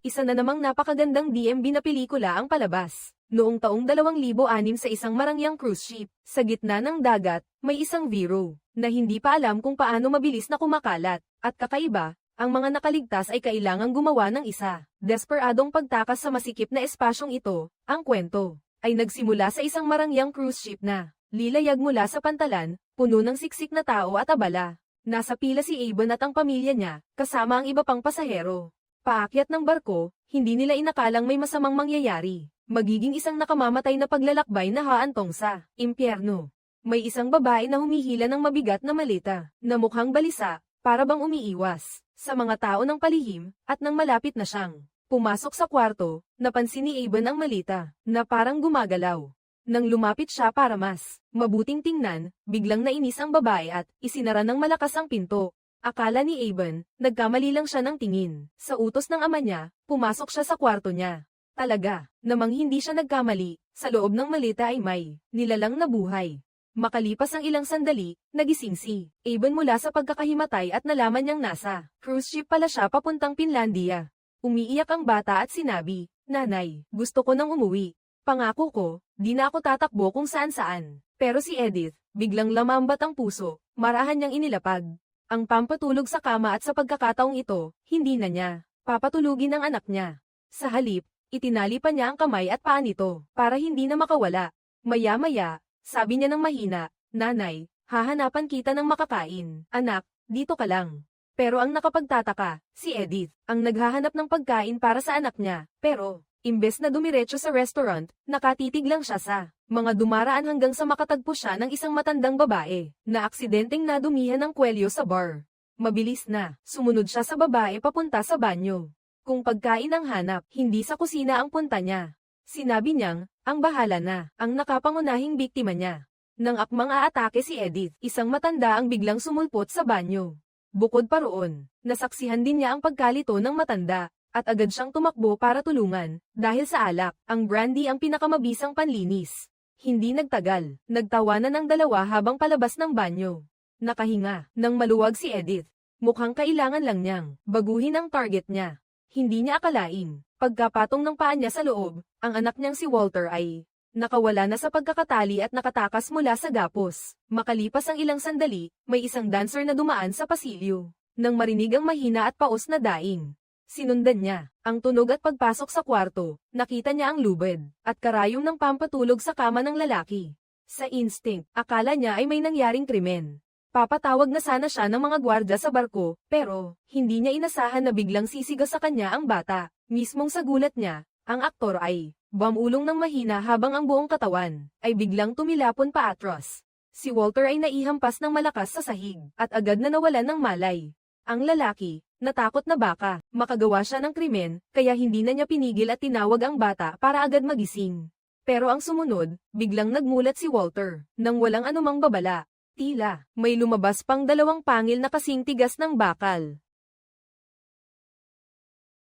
Isa na namang napakagandang DMB na pelikula ang palabas. Noong taong 2006 sa isang marangyang cruise ship, sa gitna ng dagat, may isang Vero, na hindi pa alam kung paano mabilis na kumakalat, at kakaiba, ang mga nakaligtas ay kailangang gumawa ng isa. Desperadong pagtakas sa masikip na espasyong ito, ang kwento, ay nagsimula sa isang marangyang cruise ship na, lilayag mula sa pantalan, puno ng siksik na tao at abala. Nasa pila si Avon at ang pamilya niya, kasama ang iba pang pasahero. Paakyat ng barko, hindi nila inakalang may masamang mangyayari. Magiging isang nakamamatay na paglalakbay na haantong sa impyerno. May isang babae na humihila ng mabigat na maleta, na mukhang balisa, para bang umiiwas, sa mga tao ng palihim, at nang malapit na siyang pumasok sa kwarto, napansin ni Avon ang maleta, na parang gumagalaw. Nang lumapit siya para mas mabuting tingnan, biglang nainis ang babae at isinara ng malakas ang pinto. Akala ni Avon, nagkamali lang siya ng tingin. Sa utos ng ama niya, pumasok siya sa kwarto niya. Talaga, namang hindi siya nagkamali, sa loob ng maleta ay may nilalang na buhay. Makalipas ang ilang sandali, nagising si Avon mula sa pagkakahimatay at nalaman niyang nasa cruise ship pala siya papuntang Finlandia. Umiiyak ang bata at sinabi, "Nanay, gusto ko nang umuwi. Pangako ko, di na ako tatakbo kung saan-saan." Pero si Edith, biglang lamambat ang puso, marahan niyang inilapag ang pampatulog sa kama at sa pagkakataong ito, hindi na niya papatulugin ang anak niya. Sa halip, itinali pa niya ang kamay at paa nito, para hindi na makawala. Maya-maya, sabi niya ng mahina, "Nanay, hahanapan kita ng makakain. Anak, dito ka lang." Pero ang nakapagtataka, si Edith, ang naghahanap ng pagkain para sa anak niya. Pero, imbes na dumiretso sa restaurant, nakatitig lang siya sa mga dumaraan hanggang sa makatagpo siya ng isang matandang babae, na aksidenteng nadumihan ng kwelyo sa bar. Mabilis na, sumunod siya sa babae papunta sa banyo. Kung pagkain ang hanap, hindi sa kusina ang punta niya. Sinabi niyang, ang bahala na, ang nakapangunahing biktima niya. Nang akmang aatake si Edith, isang matanda ang biglang sumulpot sa banyo. Bukod pa roon, nasaksihan din niya ang pagkalito ng matanda, at agad siyang tumakbo para tulungan, dahil sa alak, ang brandy ang pinakamabisang panlinis. Hindi nagtagal, nagtawanan ng dalawa habang palabas ng banyo. Nakahinga, nang maluwag si Edith. Mukhang kailangan lang niyang baguhin ang target niya. Hindi niya akalain, pagkapatong ng paa niya sa loob, ang anak niyang si Walter ay nakawala na sa pagkakatali at nakatakas mula sa gapos. Makalipas ang ilang sandali, may isang dancer na dumaan sa pasilyo. Nang marinig ang mahina at paos na daing, sinundan niya ang tunog at pagpasok sa kwarto, nakita niya ang lubid at karayom ng pampatulog sa kama ng lalaki. Sa instinct, akala niya ay may nangyaring krimen. Papatawag na sana siya ng mga gwardya sa barko, pero hindi niya inasahan na biglang sisiga sa kanya ang bata. Mismong sa gulat niya, ang aktor ay bumulong ng mahina habang ang buong katawan ay biglang tumilapon paatros. Si Walter ay naihampas ng malakas sa sahig at agad na nawalan ng malay. Ang lalaki, natakot na baka makagawa siya ng krimen, kaya hindi na niya pinigil at tinawag ang bata para agad magising. Pero ang sumunod, biglang nagmulat si Walter, nang walang anumang babala. Tila, may lumabas pang dalawang pangil na kasing tigas ng bakal.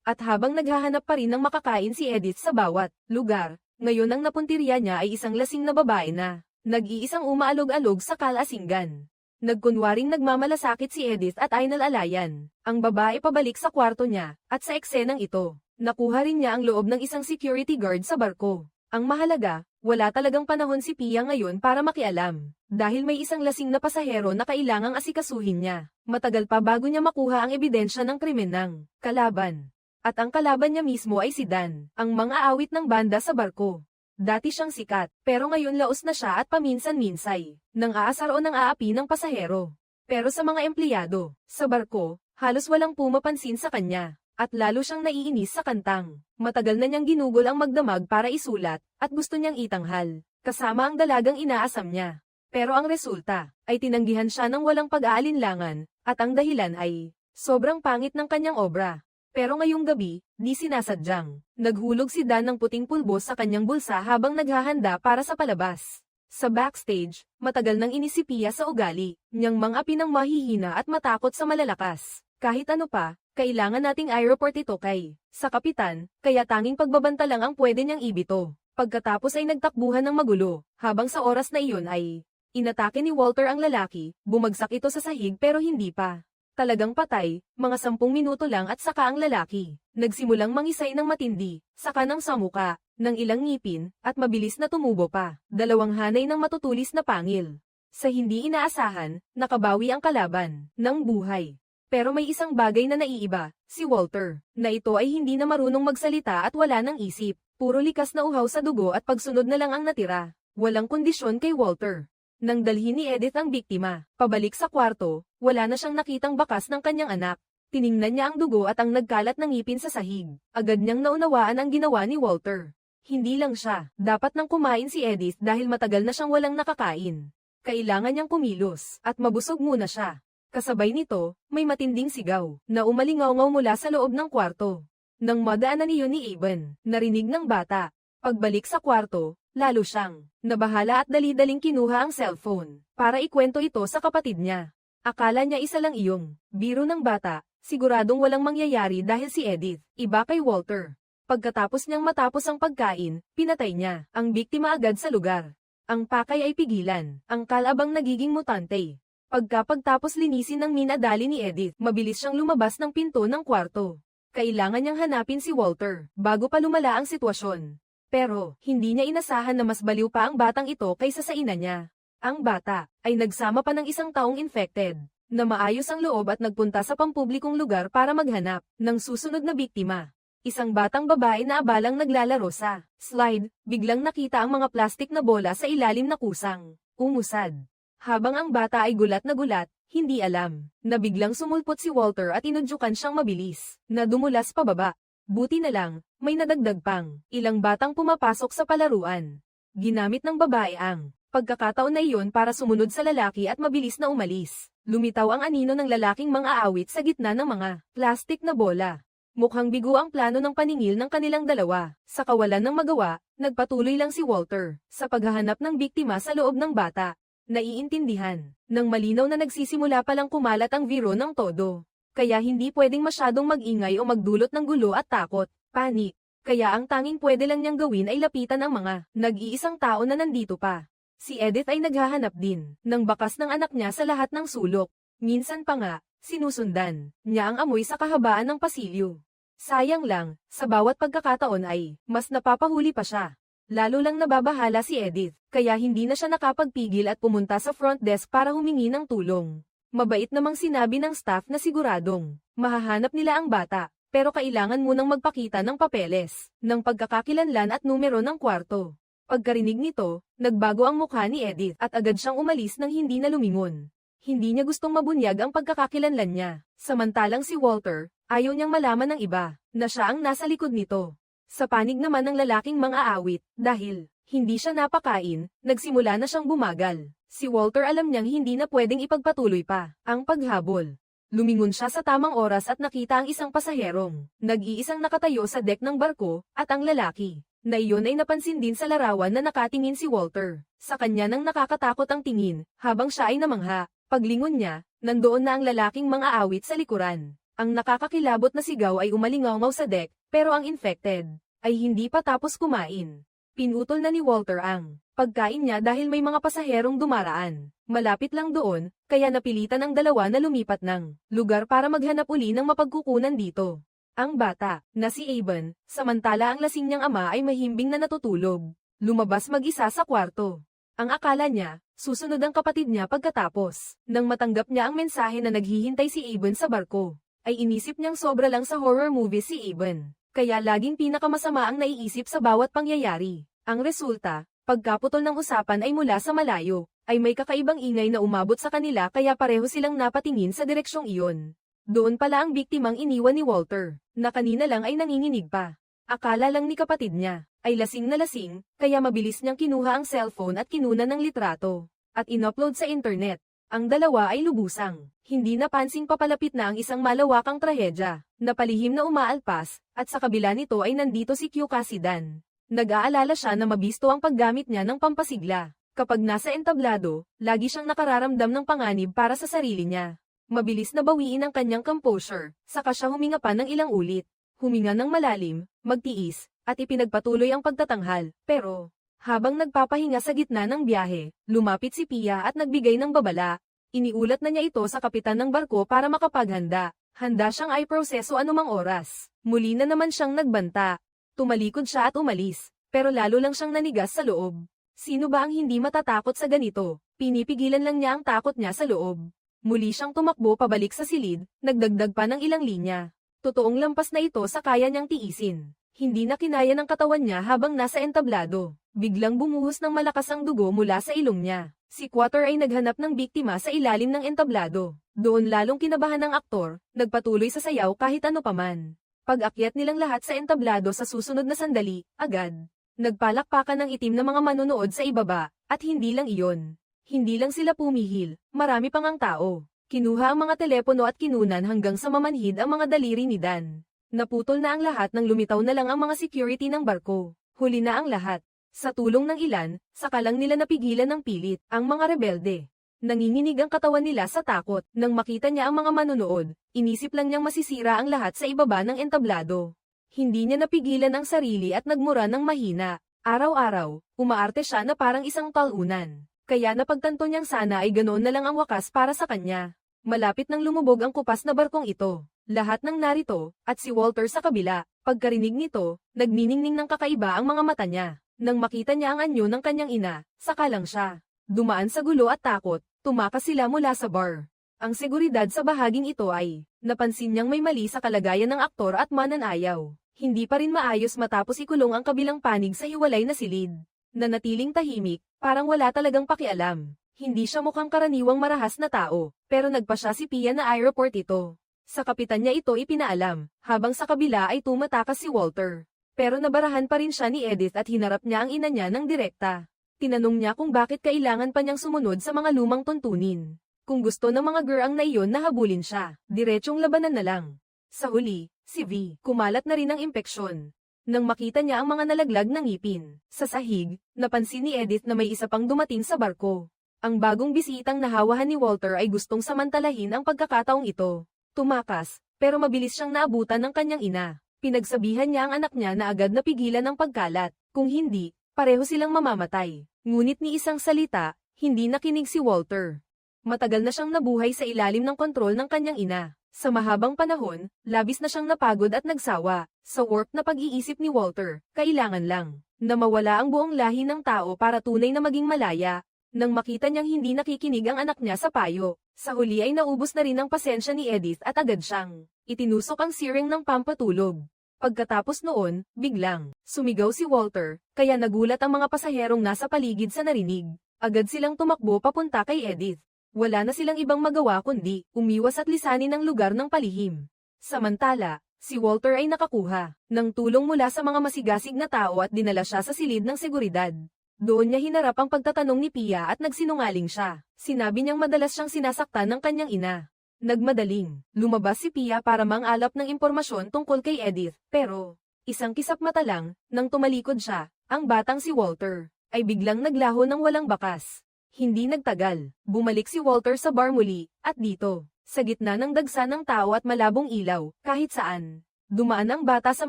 At habang naghahanap pa rin ng makakain si Edith sa bawat lugar, ngayon ang napuntirya niya ay isang lasing na babae na nag-iisang umaalog-alog sa kalasingan. Nagkunwaring nagmamalasakit si Edith at ay nalalayan. Ang babae pabalik sa kwarto niya, at sa eksenang ito, nakuha rin niya ang loob ng isang security guard sa barko. Ang mahalaga, wala talagang panahon si Pia ngayon para makialam, dahil may isang lasing na pasahero na kailangang asikasuhin niya. Matagal pa bago niya makuha ang ebidensya ng krimen ng kalaban. At ang kalaban niya mismo ay si Dan, ang mang-aawit ng banda sa barko. Dati siyang sikat, pero ngayon laos na siya at paminsan-minsay, nang aasar o nang aapi ng pasahero. Pero sa mga empleyado, sa barko, halos walang pumapansin sa kanya. At lalo siyang naiinis sa kantang. Matagal na niyang ginugol ang magdamag para isulat, at gusto niyang itanghal, kasama ang dalagang inaasam niya. Pero ang resulta, ay tinanggihan siya ng walang pag-aalinlangan, at ang dahilan ay, sobrang pangit ng kanyang obra. Pero ngayong gabi, di sinasadyang, naghulog si Dan ng puting pulbos sa kanyang bulsa habang naghahanda para sa palabas. Sa backstage, matagal nang inisipia sa ugali, niyang mang-api ng mahihina at matakot sa malalakas. Kahit ano pa, kailangan nating aeroport ito sa kapitan, kaya tanging pagbabanta lang ang pwede niyang ibito. Pagkatapos ay nagtakbuhan ng magulo, habang sa oras na iyon ay inatake ni Walter ang lalaki, bumagsak ito sa sahig pero hindi pa Talagang patay, mga 10 minuto lang at saka ang lalaki. Nagsimulang mangisay ng matindi, saka ng samuka, ng ilang ngipin, at mabilis na tumubo pa. 2 hanay ng matutulis na pangil. Sa hindi inaasahan, nakabawi ang kalaban ng buhay. Pero may isang bagay na naiiba, si Walter, na ito ay hindi na marunong magsalita at wala ng isip. Puro likas na uhaw sa dugo at pagsunod na lang ang natira. Walang kondisyon kay Walter. Nang dalhin ni Edith ang biktima, pabalik sa kwarto, wala na siyang nakitang bakas ng kanyang anak. Tiningnan niya ang dugo at ang nagkalat ng ngipin sa sahig. Agad niyang naunawaan ang ginawa ni Walter. Hindi lang siya, dapat nang kumain si Edith dahil matagal na siyang walang nakakain. Kailangan niyang kumilos, at mabusog muna siya. Kasabay nito, may matinding sigaw, na umalingaw-ngaw mula sa loob ng kwarto. Nang madaanan niyo ni Eben, narinig ng bata. Pagbalik sa kwarto, lalo siyang nabahala at dali-daling kinuha ang cellphone, para ikwento ito sa kapatid niya. Akala niya isa lang iyong biro ng bata, siguradong walang mangyayari dahil si Edith, iba kay Walter. Pagkatapos niyang matapos ang pagkain, pinatay niya ang biktima agad sa lugar. Ang pakay ay pigilan, ang kalabang nagiging mutante. Pagkapagtapos linisin ng minadali ni Edith, mabilis siyang lumabas ng pinto ng kwarto. Kailangan niyang hanapin si Walter, bago pa lumala ang sitwasyon. Pero, hindi niya inasahan na mas baliw pa ang batang ito kaysa sa ina niya. Ang bata, ay nagsama pa ng isang taong infected, na maayos ang loob at nagpunta sa pampublikong lugar para maghanap ng susunod na biktima. Isang batang babae na abalang naglalaro sa slide, biglang nakita ang mga plastik na bola sa ilalim na kusang umusad. Habang ang bata ay gulat na gulat, hindi alam na biglang sumulpot si Walter at inudyukan siyang mabilis na dumulas pababa. Buti na lang, may nadagdag pang ilang batang pumapasok sa palaruan. Ginamit ng babae ang pagkakataon na iyon para sumunod sa lalaki at mabilis na umalis. Lumitaw ang anino ng lalaking mang-aawit sa gitna ng mga plastik na bola. Mukhang bigo ang plano ng paningil ng kanilang dalawa. Sa kawalan ng magawa, nagpatuloy lang si Walter sa paghahanap ng biktima sa loob ng bata. Naiintindihan ng malinaw na nagsisimula palang kumalat ang biro ng todo. Kaya hindi pwedeng masyadong mag-ingay o magdulot ng gulo at takot, panik. Kaya ang tanging pwede lang niyang gawin ay lapitan ang mga nag-iisang tao na nandito pa. Si Edith ay naghahanap din ng bakas ng anak niya sa lahat ng sulok. Minsan pa nga, sinusundan niya ang amoy sa kahabaan ng pasilyo. Sayang lang, sa bawat pagkakataon ay mas napapahuli pa siya. Lalo lang nababahala si Edith, kaya hindi na siya nakapagpigil at pumunta sa front desk para humingi ng tulong. Mabait namang sinabi ng staff na siguradong mahahanap nila ang bata, pero kailangan munang magpakita ng papeles, ng pagkakakilanlan at numero ng kwarto. Pagkarinig nito, nagbago ang mukha ni Edith at agad siyang umalis nang hindi na lumingon. Hindi niya gustong mabunyag ang pagkakakilanlan niya. Samantalang si Walter, ayaw niyang malaman ng iba, na siya ang nasa likod nito. Sa panig naman ng lalaking mang-aawit, dahil hindi siya napakain, nagsimula na siyang bumagal. Si Walter alam niyang hindi na pwedeng ipagpatuloy pa ang paghabol. Lumingon siya sa tamang oras at nakita ang isang pasaherong nag-iisang nakatayo sa deck ng barko, at ang lalaki na iyon ay napansin din sa larawan na nakatingin si Walter. Sa kanya nang nakakatakot ang tingin, habang siya ay namangha. Paglingon niya, nandoon na ang lalaking mang-aawit sa likuran. Ang nakakakilabot na sigaw ay umalingaw sa deck, pero ang infected ay hindi pa tapos kumain. Pinutol na ni Walter ang pagkain niya dahil may mga pasaherong dumaraan. Malapit lang doon, kaya napilitan ang dalawa na lumipat ng lugar para maghanap uli ng mapagkukunan dito. Ang bata, na si Eben, samantala ang lasing niyang ama ay mahimbing na natutulog. Lumabas mag-isa sa kwarto. Ang akala niya, susunod ang kapatid niya pagkatapos. Nang matanggap niya ang mensahe na naghihintay si Eben sa barko, ay inisip niyang sobra lang sa horror movie si Eben. Kaya laging pinakamasama ang naiisip sa bawat pangyayari. Ang resulta, pagkaputol ng usapan ay mula sa malayo, ay may kakaibang ingay na umabot sa kanila kaya pareho silang napatingin sa direksyong iyon. Doon pala ang biktimang iniwan ni Walter, na kanina lang ay nanginginig pa. Akala lang ni kapatid niya ay lasing na lasing, kaya mabilis niyang kinuha ang cellphone at kinuna ng litrato, at inupload sa internet. Ang dalawa ay lubusang hindi napansing papalapit na ang isang malawakang trahedya, na palihim na umaalpas, at sa kabila nito ay nandito si Q Kasidan. Nag-aalala siya na mabisto ang paggamit niya ng pampasigla. Kapag nasa entablado, lagi siyang nakararamdam ng panganib para sa sarili niya. Mabilis na bawiin ang kanyang composure, saka siya huminga pa ng ilang ulit. Huminga ng malalim, magtiis, at ipinagpatuloy ang pagtatanghal. Pero, habang nagpapahinga sa gitna ng biyahe, lumapit si Pia at nagbigay ng babala. Iniulat na niya ito sa kapitan ng barko para makapaghanda. Handa siyang i-proseso anumang oras. Muli na naman siyang nagbanta. Tumalikod siya at umalis, pero lalo lang siyang nanigas sa loob. Sino ba ang hindi matatakot sa ganito? Pinipigilan lang niya ang takot niya sa loob. Muli siyang tumakbo pabalik sa silid, nagdagdag pa ng ilang linya. Totoong lampas na ito sa kaya niyang tiisin. Hindi na kinaya ng katawan niya habang nasa entablado. Biglang bumuhos ng malakas ang dugo mula sa ilong niya. Si Quater ay naghanap ng biktima sa ilalim ng entablado. Doon lalong kinabahan ng aktor, nagpatuloy sa sayaw kahit ano paman. Pag-akyat nilang lahat sa entablado sa susunod na sandali, agad. Nagpalakpakan ng itim na mga manonood sa ibaba, at hindi lang iyon. Hindi lang sila pumihil, marami pang ang tao. Kinuha ang mga telepono at kinunan hanggang sa mamanhid ang mga daliri ni Dan. Naputol na ang lahat nang lumitaw na lang ang mga security ng barko. Huli na ang lahat. Sa tulong ng ilan, saka lang nila napigilan ng pilit, ang mga rebelde. Nanginginig ang katawan nila sa takot, nang makita niya ang mga manonood, inisip lang niyang masisira ang lahat sa ibaba ng entablado. Hindi niya napigilan ang sarili at nagmura ng mahina. Araw-araw, umaarte siya na parang isang talunan. Kaya napagtanto niyang sana ay ganoon na lang ang wakas para sa kanya. Malapit nang lumubog ang kupas na barkong ito. Lahat ng narito, at si Walter sa kabila, pagkarinig nito, nagniningning ng kakaiba ang mga mata niya. Nang makita niya ang anyo ng kanyang ina, saka lang siya. Dumaan sa gulo at takot, tumakas sila mula sa bar. Ang seguridad sa bahaging ito ay, napansin niyang may mali sa kalagayan ng aktor at mananayaw. Hindi pa rin maayos matapos ikulong ang kabilang panig sa hiwalay na silid. Nanatiling tahimik, parang wala talagang pakialam. Hindi siya mukhang karaniwang marahas na tao, pero nagpa siya si Pia na i-report ito. Sa kapitan niya ito ipinaalam, habang sa kabila ay tumatakas si Walter. Pero nabarahan pa rin siya ni Edith at hinarap niya ang ina niya ng direkta. Tinanong niya kung bakit kailangan pa niyang sumunod sa mga lumang tuntunin. Kung gusto ng mga girang na iyon na habulin siya, diretsong labanan na lang. Sa huli, si V, kumalat na rin ang impeksyon. Nang makita niya ang mga nalaglag ng ngipin, sa sahig, napansin ni Edith na may isa pang dumating sa barko. Ang bagong bisitang nahawahan ni Walter ay gustong samantalahin ang pagkakataong ito. Tumakas, pero mabilis siyang naabutan ng kanyang ina. Pinagsabihan niya ang anak niya na agad napigilan ang pagkalat, kung hindi, pareho silang mamamatay. Ngunit ni isang salita, hindi nakinig si Walter. Matagal na siyang nabuhay sa ilalim ng kontrol ng kanyang ina. Sa mahabang panahon, labis na siyang napagod at nagsawa. Sa warped na pag-iisip ni Walter, kailangan lang na mawala ang buong lahi ng tao para tunay na maging malaya. Nang makita niyang hindi nakikinig ang anak niya sa payo, sa huli ay naubos na rin ang pasensya ni Edith at agad siyang itinusok ang siring ng pampatulog. Pagkatapos noon, biglang sumigaw si Walter, kaya nagulat ang mga pasaherong nasa paligid sa narinig. Agad silang tumakbo papunta kay Edith. Wala na silang ibang magawa kundi umiwas at lisanin ang lugar ng palihim. Samantala, si Walter ay nakakuha ng tulong mula sa mga masigasig na tao at dinala siya sa silid ng seguridad. Doon niya hinarap ang pagtatanong ni Pia at nagsinungaling siya. Sinabi niyang madalas siyang sinasaktan ng kanyang ina. Nagmadaling lumabas si Pia para mangalap ng impormasyon tungkol kay Edith, pero isang kisap mata lang, nang tumalikod siya, ang batang si Walter ay biglang naglaho ng walang bakas. Hindi nagtagal, bumalik si Walter sa bar muli, at dito, sa gitna ng dagsa ng tao at malabong ilaw, kahit saan. Dumaan ang bata sa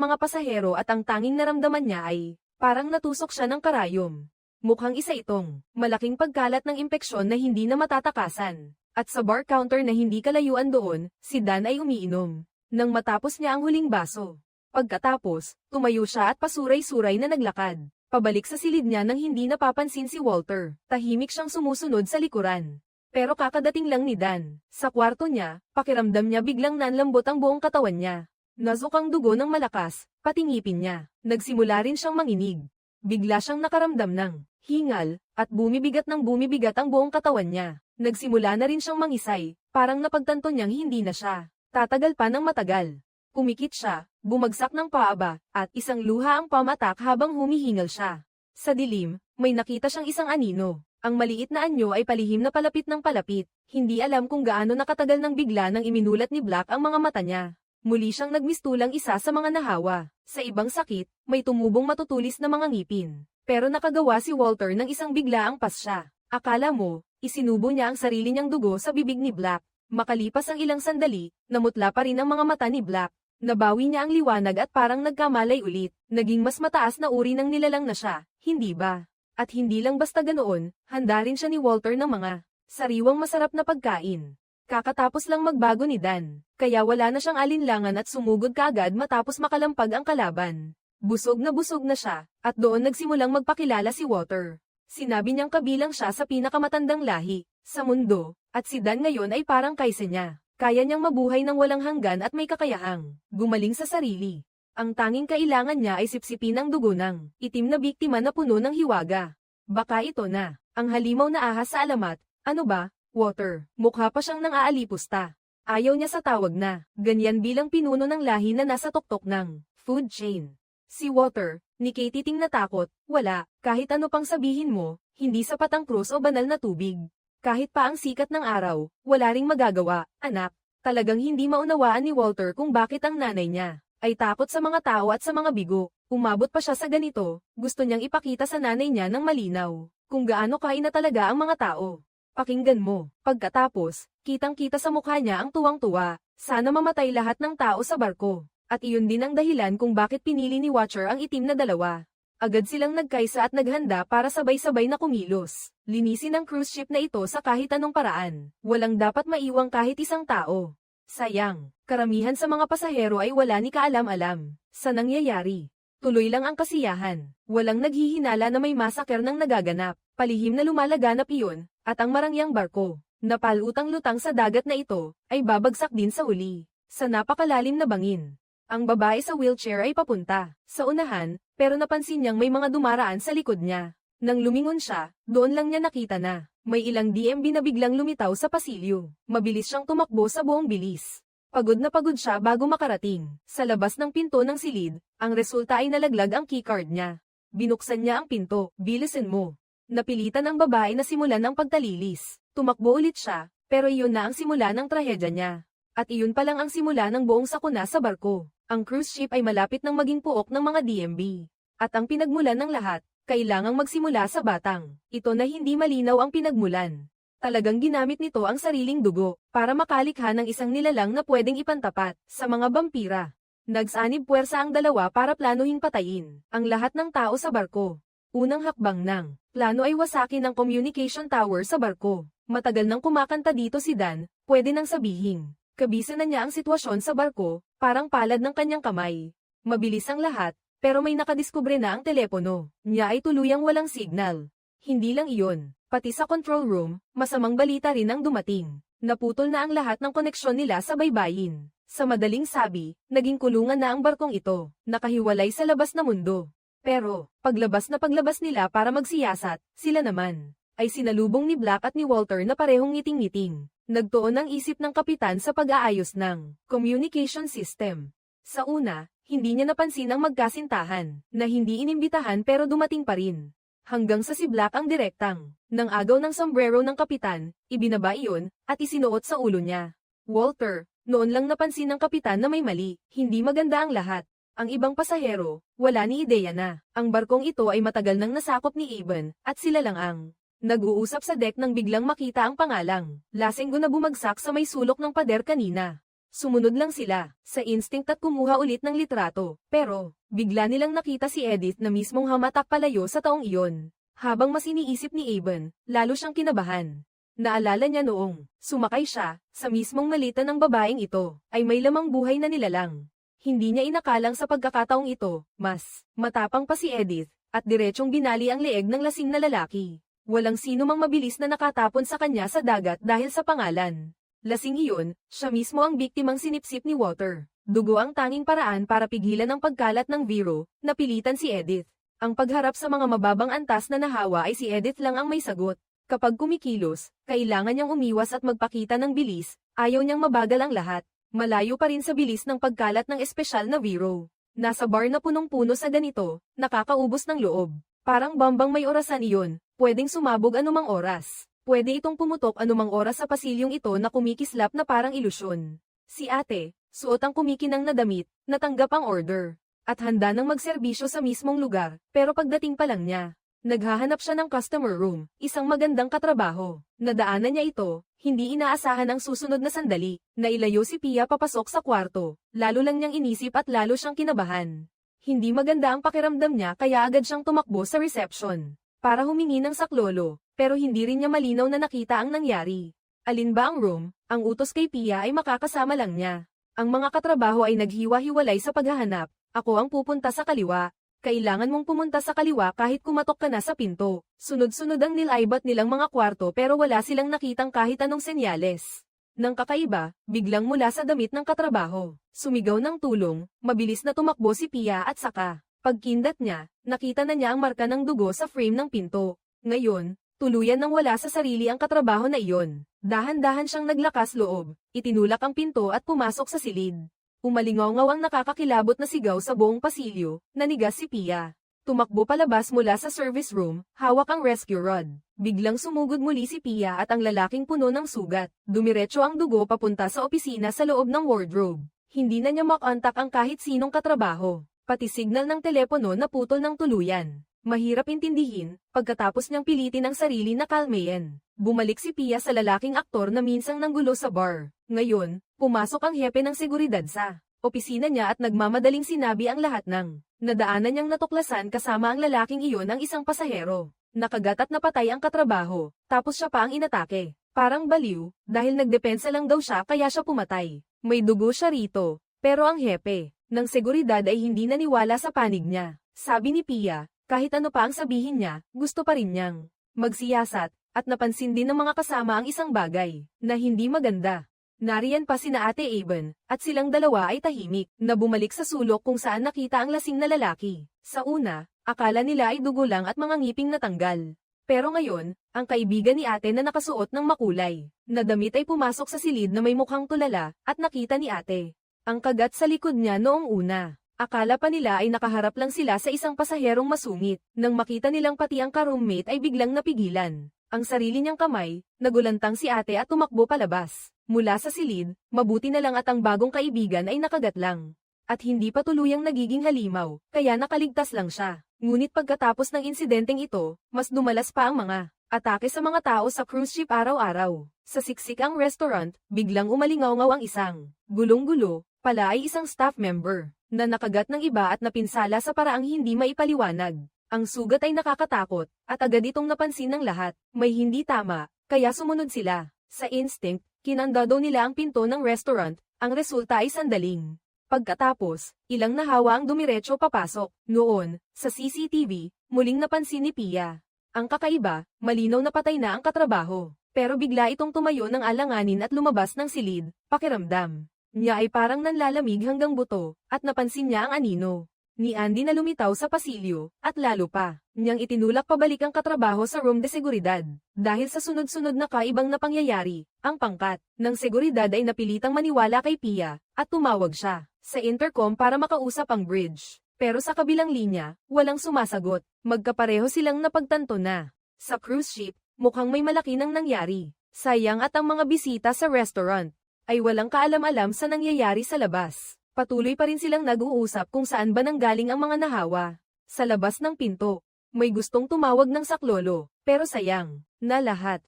mga pasahero at ang tanging naramdaman niya ay, parang natusok siya ng karayom. Mukhang isa itong malaking pagkalat ng impeksyon na hindi na matatakasan. At sa bar counter na hindi kalayuan doon, si Dan ay umiinom. Nang matapos niya ang huling baso. Pagkatapos, tumayo siya at pasuray-suray na naglakad. Pabalik sa silid niya nang hindi napapansin si Walter. Tahimik siyang sumusunod sa likuran. Pero kakadating lang ni Dan. Sa kwarto niya, pakiramdam niya biglang nanlambot ang buong katawan niya. Nasok ang dugo ng malakas, pati ngipin niya. Nagsimula rin siyang manginig. Bigla siyang nakaramdam ng hingal, at bumibigat ang buong katawan niya. Nagsimula na rin siyang mangisay, parang napagtanto niyang hindi na siya tatagal pa ng matagal. Kumikit siya, bumagsak ng paaba, at isang luha ang pamatak habang humihingal siya. Sa dilim, may nakita siyang isang anino. Ang maliit na anyo ay palihim na palapit ng palapit. Hindi alam kung gaano nakatagal nang bigla nang iminulat ni Black ang mga mata niya. Muli siyang nagmistulang isa sa mga nahawa. Sa ibang sakit, may tumubong matutulis na mga ngipin. Pero nakagawa si Walter ng isang biglaang pasya. Akala mo, isinubo niya ang sarili niyang dugo sa bibig ni Black. Makalipas ang ilang sandali, namutla pa rin ang mga mata ni Black. Nabawi niya ang liwanag at parang nagkamalay ulit. Naging mas mataas na uri ng nilalang na siya, hindi ba? At hindi lang basta ganoon, handa rin siya ni Walter ng mga Sariwang masarap na pagkain. Kakatapos lang magbago ni Dan, kaya wala na siyang alinlangan at sumugod kaagad matapos makalampag ang kalaban. Busog na siya, at doon nagsimulang magpakilala si Walter. Sinabi niyang kabilang siya sa pinakamatandang lahi sa mundo, at si Dan ngayon ay parang kaysa niya. Kaya niyang mabuhay ng walang hanggan at may kakayahang gumaling sa sarili. Ang tanging kailangan niya ay sipsipin ang dugo ng itim na biktima na puno ng hiwaga. Baka ito na, ang halimaw na ahas sa alamat. Ano ba, Walter? Mukha pa siyang nang-aalipusta. Ayaw niya sa tawag na, ganyan bilang pinuno ng lahi na nasa tuktok ng food chain. Si Walter, ni Kay titing natakot, wala, kahit ano pang sabihin mo, hindi sapat ang krus o banal na tubig. Kahit pa ang sikat ng araw, wala ring magagawa, anak. Talagang hindi maunawaan ni Walter kung bakit ang nanay niya ay takot sa mga tao at sa mga bigo. Umabot pa siya sa ganito, gusto niyang ipakita sa nanay niya ng malinaw kung gaano kain na talaga ang mga tao. Pakinggan mo. Pagkatapos, kitang-kita sa mukha niya ang tuwang-tuwa. Sana mamatay lahat ng tao sa barko. At iyon din ang dahilan kung bakit pinili ni Watcher ang itim na dalawa. Agad silang nagkaisa at naghanda para sabay-sabay na kumilos. Linisin ang cruise ship na ito sa kahit anong paraan. Walang dapat maiwang kahit isang tao. Sayang, karamihan sa mga pasahero ay wala ni kaalam-alam sa nangyayari. Tuloy lang ang kasiyahan. Walang naghihinala na may masaker nang nagaganap. Palihim na lumalaganap iyon, at ang marangyang barko, na palutang-lutang sa dagat na ito, ay babagsak din sa uli, sa napakalalim na bangin. Ang babae sa wheelchair ay papunta sa unahan, pero napansin niyang may mga dumaraan sa likod niya. Nang lumingon siya, doon lang niya nakita na may ilang DMB na biglang lumitaw sa pasilyo. Mabilis siyang tumakbo sa buong bilis. Pagod na pagod siya bago makarating. Sa labas ng pinto ng silid, ang resulta ay nalaglag ang keycard niya. Binuksan niya ang pinto. Bilisan mo. Napilitan ang babae na simulan ng pagtalilis. Tumakbo ulit siya, pero iyon na ang simula ng trahedya niya. At iyon pa lang ang simula ng buong sakuna sa barko. Ang cruise ship ay malapit ng maging puok ng mga DMB. At ang pinagmulan ng lahat, kailangang magsimula sa batang. Ito na hindi malinaw ang pinagmulan. Talagang ginamit nito ang sariling dugo, para makalikha ng isang nilalang na pwedeng ipantapat sa mga vampira. Nagsanib puwersa ang dalawa para planuhing patayin ang lahat ng tao sa barko. Unang hakbang ng plano ay wasakin ang communication tower sa barko. Matagal nang kumakanta dito si Dan, pwede nang sabihin. Kabisa na niya ang sitwasyon sa barko, parang palad ng kanyang kamay. Mabilis ang lahat, pero may nakadiskubre na ang telepono niya ay tuluyang walang signal. Hindi lang iyon, pati sa control room, masamang balita rin ang dumating. Naputol na ang lahat ng koneksyon nila sa baybayin. Sa madaling sabi, naging kulungan na ang barkong ito, nakahiwalay sa labas na mundo. Pero, paglabas nila para magsiyasat, sila naman ay sinalubong ni Black at ni Walter na parehong ngiting-ngiting. Nagtuon ang isip ng kapitan sa pag-aayos ng communication system. Sa una, hindi niya napansin ang magkasintahan, na hindi inimbitahan pero dumating pa rin. Hanggang sa si Black ang direktang, nang agaw ng sombrero ng kapitan, ibinaba iyon, at isinuot sa ulo niya. Walter, noon lang napansin ng kapitan na may mali, hindi maganda ang lahat. Ang ibang pasahero, wala ni ideya na, ang barkong ito ay matagal nang nasakop ni Eben, at sila lang ang nag-uusap sa deck nang biglang makita ang pangalang Lasenggo na bumagsak sa may sulok ng pader kanina. Sumunod lang sila, sa instinct at kumuha ulit ng litrato, pero, bigla nilang nakita si Edith na mismong hamatak palayo sa taong iyon. Habang mas iniisip ni Eben, lalo siyang kinabahan. Naalala niya noong, sumakay siya, sa mismong malita ng babaeng ito, ay may lamang buhay na nilalang. Hindi niya inakalang sa pagkakataong ito, mas, matapang pa si Edith, at diretsong binali ang leeg ng lasing na lalaki. Walang sino mang mabilis na nakatapon sa kanya sa dagat dahil sa pangalan. Lasing iyon, siya mismo ang biktimang sinipsip ni Walter. Dugo ang tanging paraan para pigilan ang pagkalat ng Vero, napilitan si Edith. Ang pagharap sa mga mababang antas na nahawa ay si Edith lang ang may sagot. Kapag kumikilos, kailangan niyang umiwas at magpakita ng bilis, ayaw niyang mabagal ang lahat. Malayo pa rin sa bilis ng pagkalat ng espesyal na Vero. Nasa bar na punong-puno sa ganito, nakakaubos ng loob. Parang bambang may orasan iyon, pwedeng sumabog anumang oras. Pwede itong pumutok anumang oras sa pasilyong ito na kumikislap na parang ilusyon. Si ate, suot ang kumikinang na damit, natanggap ang order, at handa nang magserbisyo sa mismong lugar, pero pagdating pa lang niya, naghahanap siya ng customer room, isang magandang katrabaho. Nadaanan niya ito, hindi inaasahan ang susunod na sandali, na ilayo si Pia papasok sa kwarto, lalo lang niyang inisip at lalo siyang kinabahan. Hindi maganda ang pakiramdam niya kaya agad siyang tumakbo sa reception para humingi ng saklolo. pero hindi rin niya malinaw na nakita ang nangyari. Alin ba ang room? Ang utos kay Pia ay makakasama lang niya. Ang mga katrabaho ay naghiwa-hiwalay sa paghahanap. Ako ang pupunta sa kaliwa. Kailangan mong pumunta sa kaliwa kahit kumatok ka na sa pinto. Sunod-sunod ang nilaibat nilang mga kwarto pero wala silang nakitang kahit anong senyales. Nang kakaiba, biglang mula sa damit ng katrabaho. Sumigaw ng tulong, mabilis na tumakbo si Pia at saka, pagkindat niya, nakita na niya ang marka ng dugo sa frame ng pinto. Ngayon, tuluyan nang wala sa sarili ang katrabaho na iyon. Dahan-dahan siyang naglakas loob, itinulak ang pinto at pumasok sa silid. Umalingaw-ngaw ang nakakakilabot na sigaw sa buong pasilyo, nanigas si Pia. Tumakbo palabas mula sa service room, hawak ang rescue rod. Biglang sumugod muli si Pia at ang lalaking puno ng sugat. Dumiretso ang dugo papunta sa opisina sa loob ng wardrobe. Hindi na niya makontak ang kahit sinong katrabaho. Pati signal ng telepono naputol ng tuluyan. Mahirap intindihin, pagkatapos niyang pilitin ang sarili na kalmayan. Bumalik si Pia sa lalaking aktor na minsang nanggulo sa bar. Ngayon, pumasok ang hepe ng seguridad sa opisina niya at nagmamadaling sinabi ang lahat ng nadaanan niyang natuklasan kasama ang lalaking iyon ang isang pasahero. Nakagat at napatay ang katrabaho, tapos siya pa ang inatake. Parang baliw, dahil nagdepensa lang daw siya kaya siya pumatay. May dugo siya rito, pero ang hepe ng seguridad ay hindi naniwala sa panig niya. Sabi ni Pia, kahit ano pa ang sabihin niya, gusto pa rin niyang magsiyasat, at napansin din ng mga kasama ang isang bagay na hindi maganda. Nariyan pa sina Ate Aben, at silang dalawa ay tahimik, na bumalik sa sulok kung saan nakita ang lasing na lalaki. Sa una, akala nila ay dugo lang at mga ngiping natanggal. Pero ngayon, ang kaibigan ni Ate na nakasuot ng makulay na damit ay pumasok sa silid na may mukhang tulala, at nakita ni Ate ang kagat sa likod niya noong una. Akala pa nila ay nakaharap lang sila sa isang pasaherong masungit. Nang makita nilang pati ang ka-roommate ay biglang napigilan ang sarili niyang kamay, nagulantang si Ate at tumakbo palabas. Mula sa silid, mabuti na lang at ang bagong kaibigan ay nakagat lang. At hindi pa tuluyang nagiging halimaw, kaya nakaligtas lang siya. Ngunit pagkatapos ng insidenteng ito, mas dumalas pa ang mga atake sa mga tao sa cruise ship araw-araw. Sa siksik ang restaurant, biglang umalingaw-ngaw ang isang gulong-gulo, pala ay isang staff member, na nakagat ng iba at napinsala sa paraang hindi maipaliwanag. Ang sugat ay nakakatakot, at agad itong napansin ng lahat. May hindi tama, kaya sumunod sila. Sa instinct, kinandado nila ang pinto ng restaurant, ang resulta ay sandaling. Pagkatapos, ilang nahawa ang dumiretso papasok. Noon, sa CCTV, muling napansin ni Pia. Ang kakaiba, malinaw na patay na ang katrabaho. Pero bigla itong tumayo ng alanganin at lumabas ng silid, pakiramdam niya ay parang nanlalamig hanggang buto, at napansin niya ang anino ni Andy na lumitaw sa pasilyo, at lalo pa niyang itinulak pabalik ang katrabaho sa room de seguridad. Dahil sa sunod-sunod na kaibang na pangyayari, ang pangkat ng seguridad ay napilitang maniwala kay Pia, at tumawag siya sa intercom para makausap ang bridge. Pero sa kabilang linya, walang sumasagot. Magkapareho silang napagtanto na sa cruise ship, mukhang may malaki nang nangyari. Sayang at ang mga bisita sa restaurant ay walang kaalam-alam sa nangyayari sa labas. Patuloy pa rin silang nag-uusap kung saan ba nanggaling ang mga nahawa. Sa labas ng pinto, may gustong tumawag ng saklolo, pero sayang na lahat.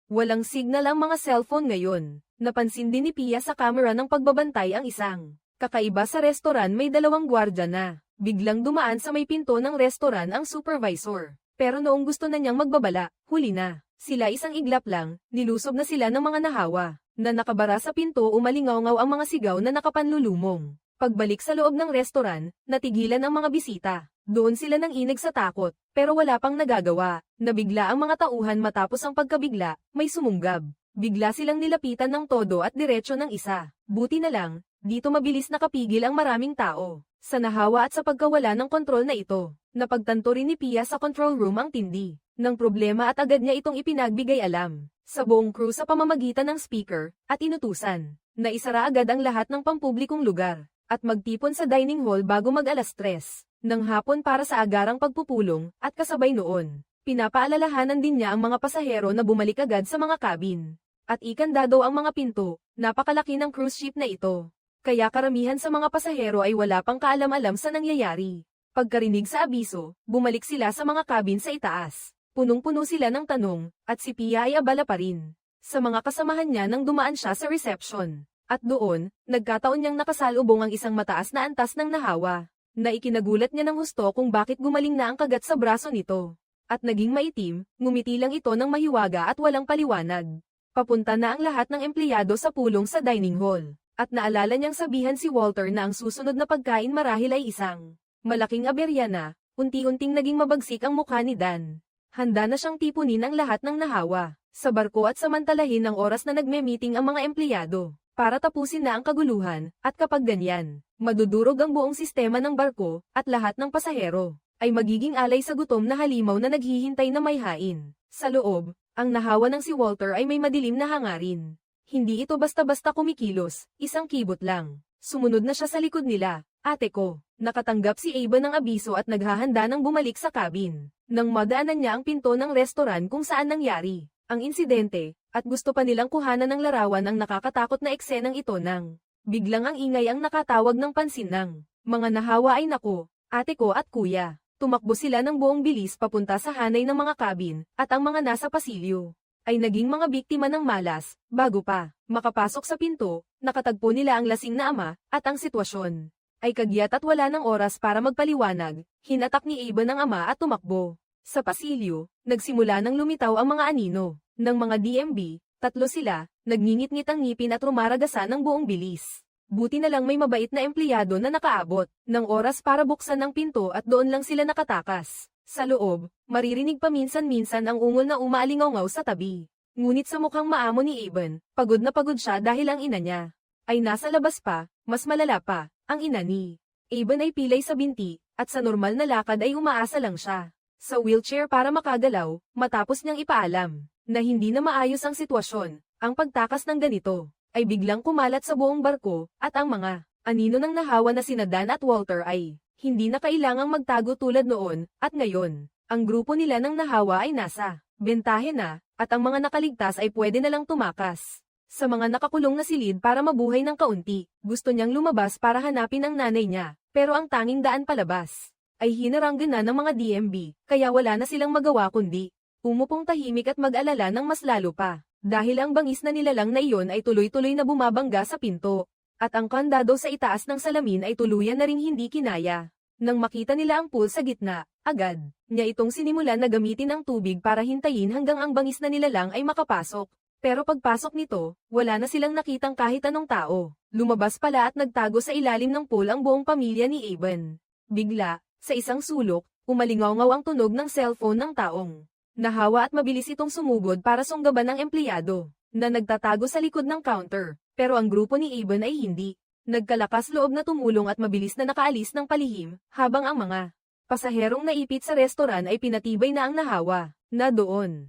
Walang signal ang mga cellphone ngayon. Napansin din ni Pia sa camera ng pagbabantay ang isang kakaiba sa restoran. May dalawang gwardya na biglang dumaan sa may pinto ng restoran ang supervisor. Pero noong gusto na niyang magbabala, huli na. Sila isang iglap lang, nilusob na sila ng mga nahawa. Na nakabara sa pinto umalingaw-ngaw ang mga sigaw na nakapanlulumong. Pagbalik sa loob ng restoran, natigilan ang mga bisita. Doon sila nang inig sa takot, pero wala pang nagagawa. Nabigla ang mga tauhan matapos ang pagkabigla, may sumunggab. Bigla silang nilapitan ng todo at diretsyo ng isa. Buti na lang, dito mabilis nakapigil ang maraming tao. Sa nahawa at sa pagkawala ng kontrol na ito, napagtanto rin ni Pia sa control room ang tindi ng problema at agad niya itong ipinagbigay alam sa buong crew sa pamamagitan ng speaker, at inutusan na isara agad ang lahat ng pampublikong lugar, at magtipon sa dining hall bago mag-alas 3 ng hapon para sa agarang pagpupulong, at kasabay noon, pinapaalalahanan din niya ang mga pasahero na bumalik agad sa mga cabin, at ikandado ang mga pinto. Napakalaki ng cruise ship na ito, kaya karamihan sa mga pasahero ay wala pang kaalam-alam sa nangyayari. Pagkarinig sa abiso, bumalik sila sa mga cabin sa itaas. Punong-puno sila ng tanong, at si Pia ay abala pa rin sa mga kasamahan niya nang dumaan siya sa reception. At doon, nagkataon niyang nakasalubong ang isang mataas na antas ng nahawa, na ikinagulat niya ng husto kung bakit gumaling na ang kagat sa braso nito. at naging maitim, ngumiti lang ito ng mahiwaga at walang paliwanag. Papunta na ang lahat ng empleyado sa pulong sa dining hall, at naalala niyang sabihan si Walter na ang susunod na pagkain marahil ay isang malaking aberya na. Unti-unting naging mabagsik ang mukha ni Dan. Handa na siyang tipunin ang lahat ng nahawa sa barko at samantalahin ang oras na nagme-meeting ang mga empleyado para tapusin na ang kaguluhan, at kapag ganyan, madudurog ang buong sistema ng barko, at lahat ng pasahero ay magiging alay sa gutom na halimaw na naghihintay na may hain. Sa loob, ang nahawa ng si Walter ay may madilim na hangarin. Hindi ito basta-basta kumikilos, isang kibot lang. Sumunod na siya sa likod nila. Ate ko, nakatanggap si Ava ng abiso at naghahanda ng bumalik sa cabin. Nang madaanan niya ang pinto ng restoran kung saan nangyari ang insidente, at gusto pa nilang kuhanan ng larawan ang nakakatakot na eksenang ito nang biglang ang ingay ang nakatawag ng pansin ng mga nahawa ay nako, ate ko at kuya. Tumakbo sila ng buong bilis papunta sa hanay ng mga cabin, at ang mga nasa pasilyo ay naging mga biktima ng malas. Bago pa makapasok sa pinto, nakatagpo nila ang lasing na ama, at ang sitwasyon ay kagyat at wala ng oras para magpaliwanag. Hinatak ni Ava ng ama at tumakbo. Sa pasilyo, nagsimula nang lumitaw ang mga anino ng mga DMB, tatlo sila, nagngingit-ngit ang ngipin at rumaragasan ng buong bilis. Buti na lang may mabait na empleyado na nakaabot ng oras para buksan ang pinto at doon lang sila nakatakas. Sa loob, maririnig paminsan-minsan ang ungol na umaalingaw sa tabi. Ngunit sa mukhang maamo ni Evan, pagod na pagod siya dahil ang ina niya ay nasa labas pa. Mas malala pa, ang ina ni Evan ay pilay sa binti, at sa normal na lakad ay umaasa lang siya sa wheelchair para makagalaw. Matapos niyang ipaalam na hindi na maayos ang sitwasyon, ang pagtakas ng ganito ay biglang kumalat sa buong barko, at ang mga anino ng nahawa na sina Dan at Walter ay hindi na kailangang magtago tulad noon, at ngayon, ang grupo nila ng nahawa ay nasa bentahe na, at ang mga nakaligtas ay pwede na lang tumakas sa mga nakakulong na silid para mabuhay ng kaunti. Gusto niyang lumabas para hanapin ang nanay niya, pero ang tanging daan palabas ay hinaranggan na ng mga DMB, kaya wala na silang magawa kundi umupong tahimik at mag-alala ng mas lalo pa, dahil ang bangis na nilalang na iyon ay tuloy-tuloy na bumabangga sa pinto, at ang kandado sa itaas ng salamin ay tuluyan na ring hindi kinaya. Nang makita nila ang pool sa gitna, agad niya itong sinimulan na gamitin ang tubig para hintayin hanggang ang bangis na nilalang ay makapasok. Pero pagpasok nito, wala na silang nakitang kahit anong tao. Lumabas pala at nagtago sa ilalim ng pool ang buong pamilya ni Evan. Bigla, sa isang sulok, umalingaw-ngaw ang tunog ng cellphone ng taong nahawa, at mabilis itong sumugod para sunggaban ng empleyado na nagtatago sa likod ng counter. Pero ang grupo ni Evan ay hindi nagkalakas loob na tumulong at mabilis na nakaalis ng palihim, habang ang mga pasaherong naipit sa restoran ay pinatibay na ang nahawa na doon.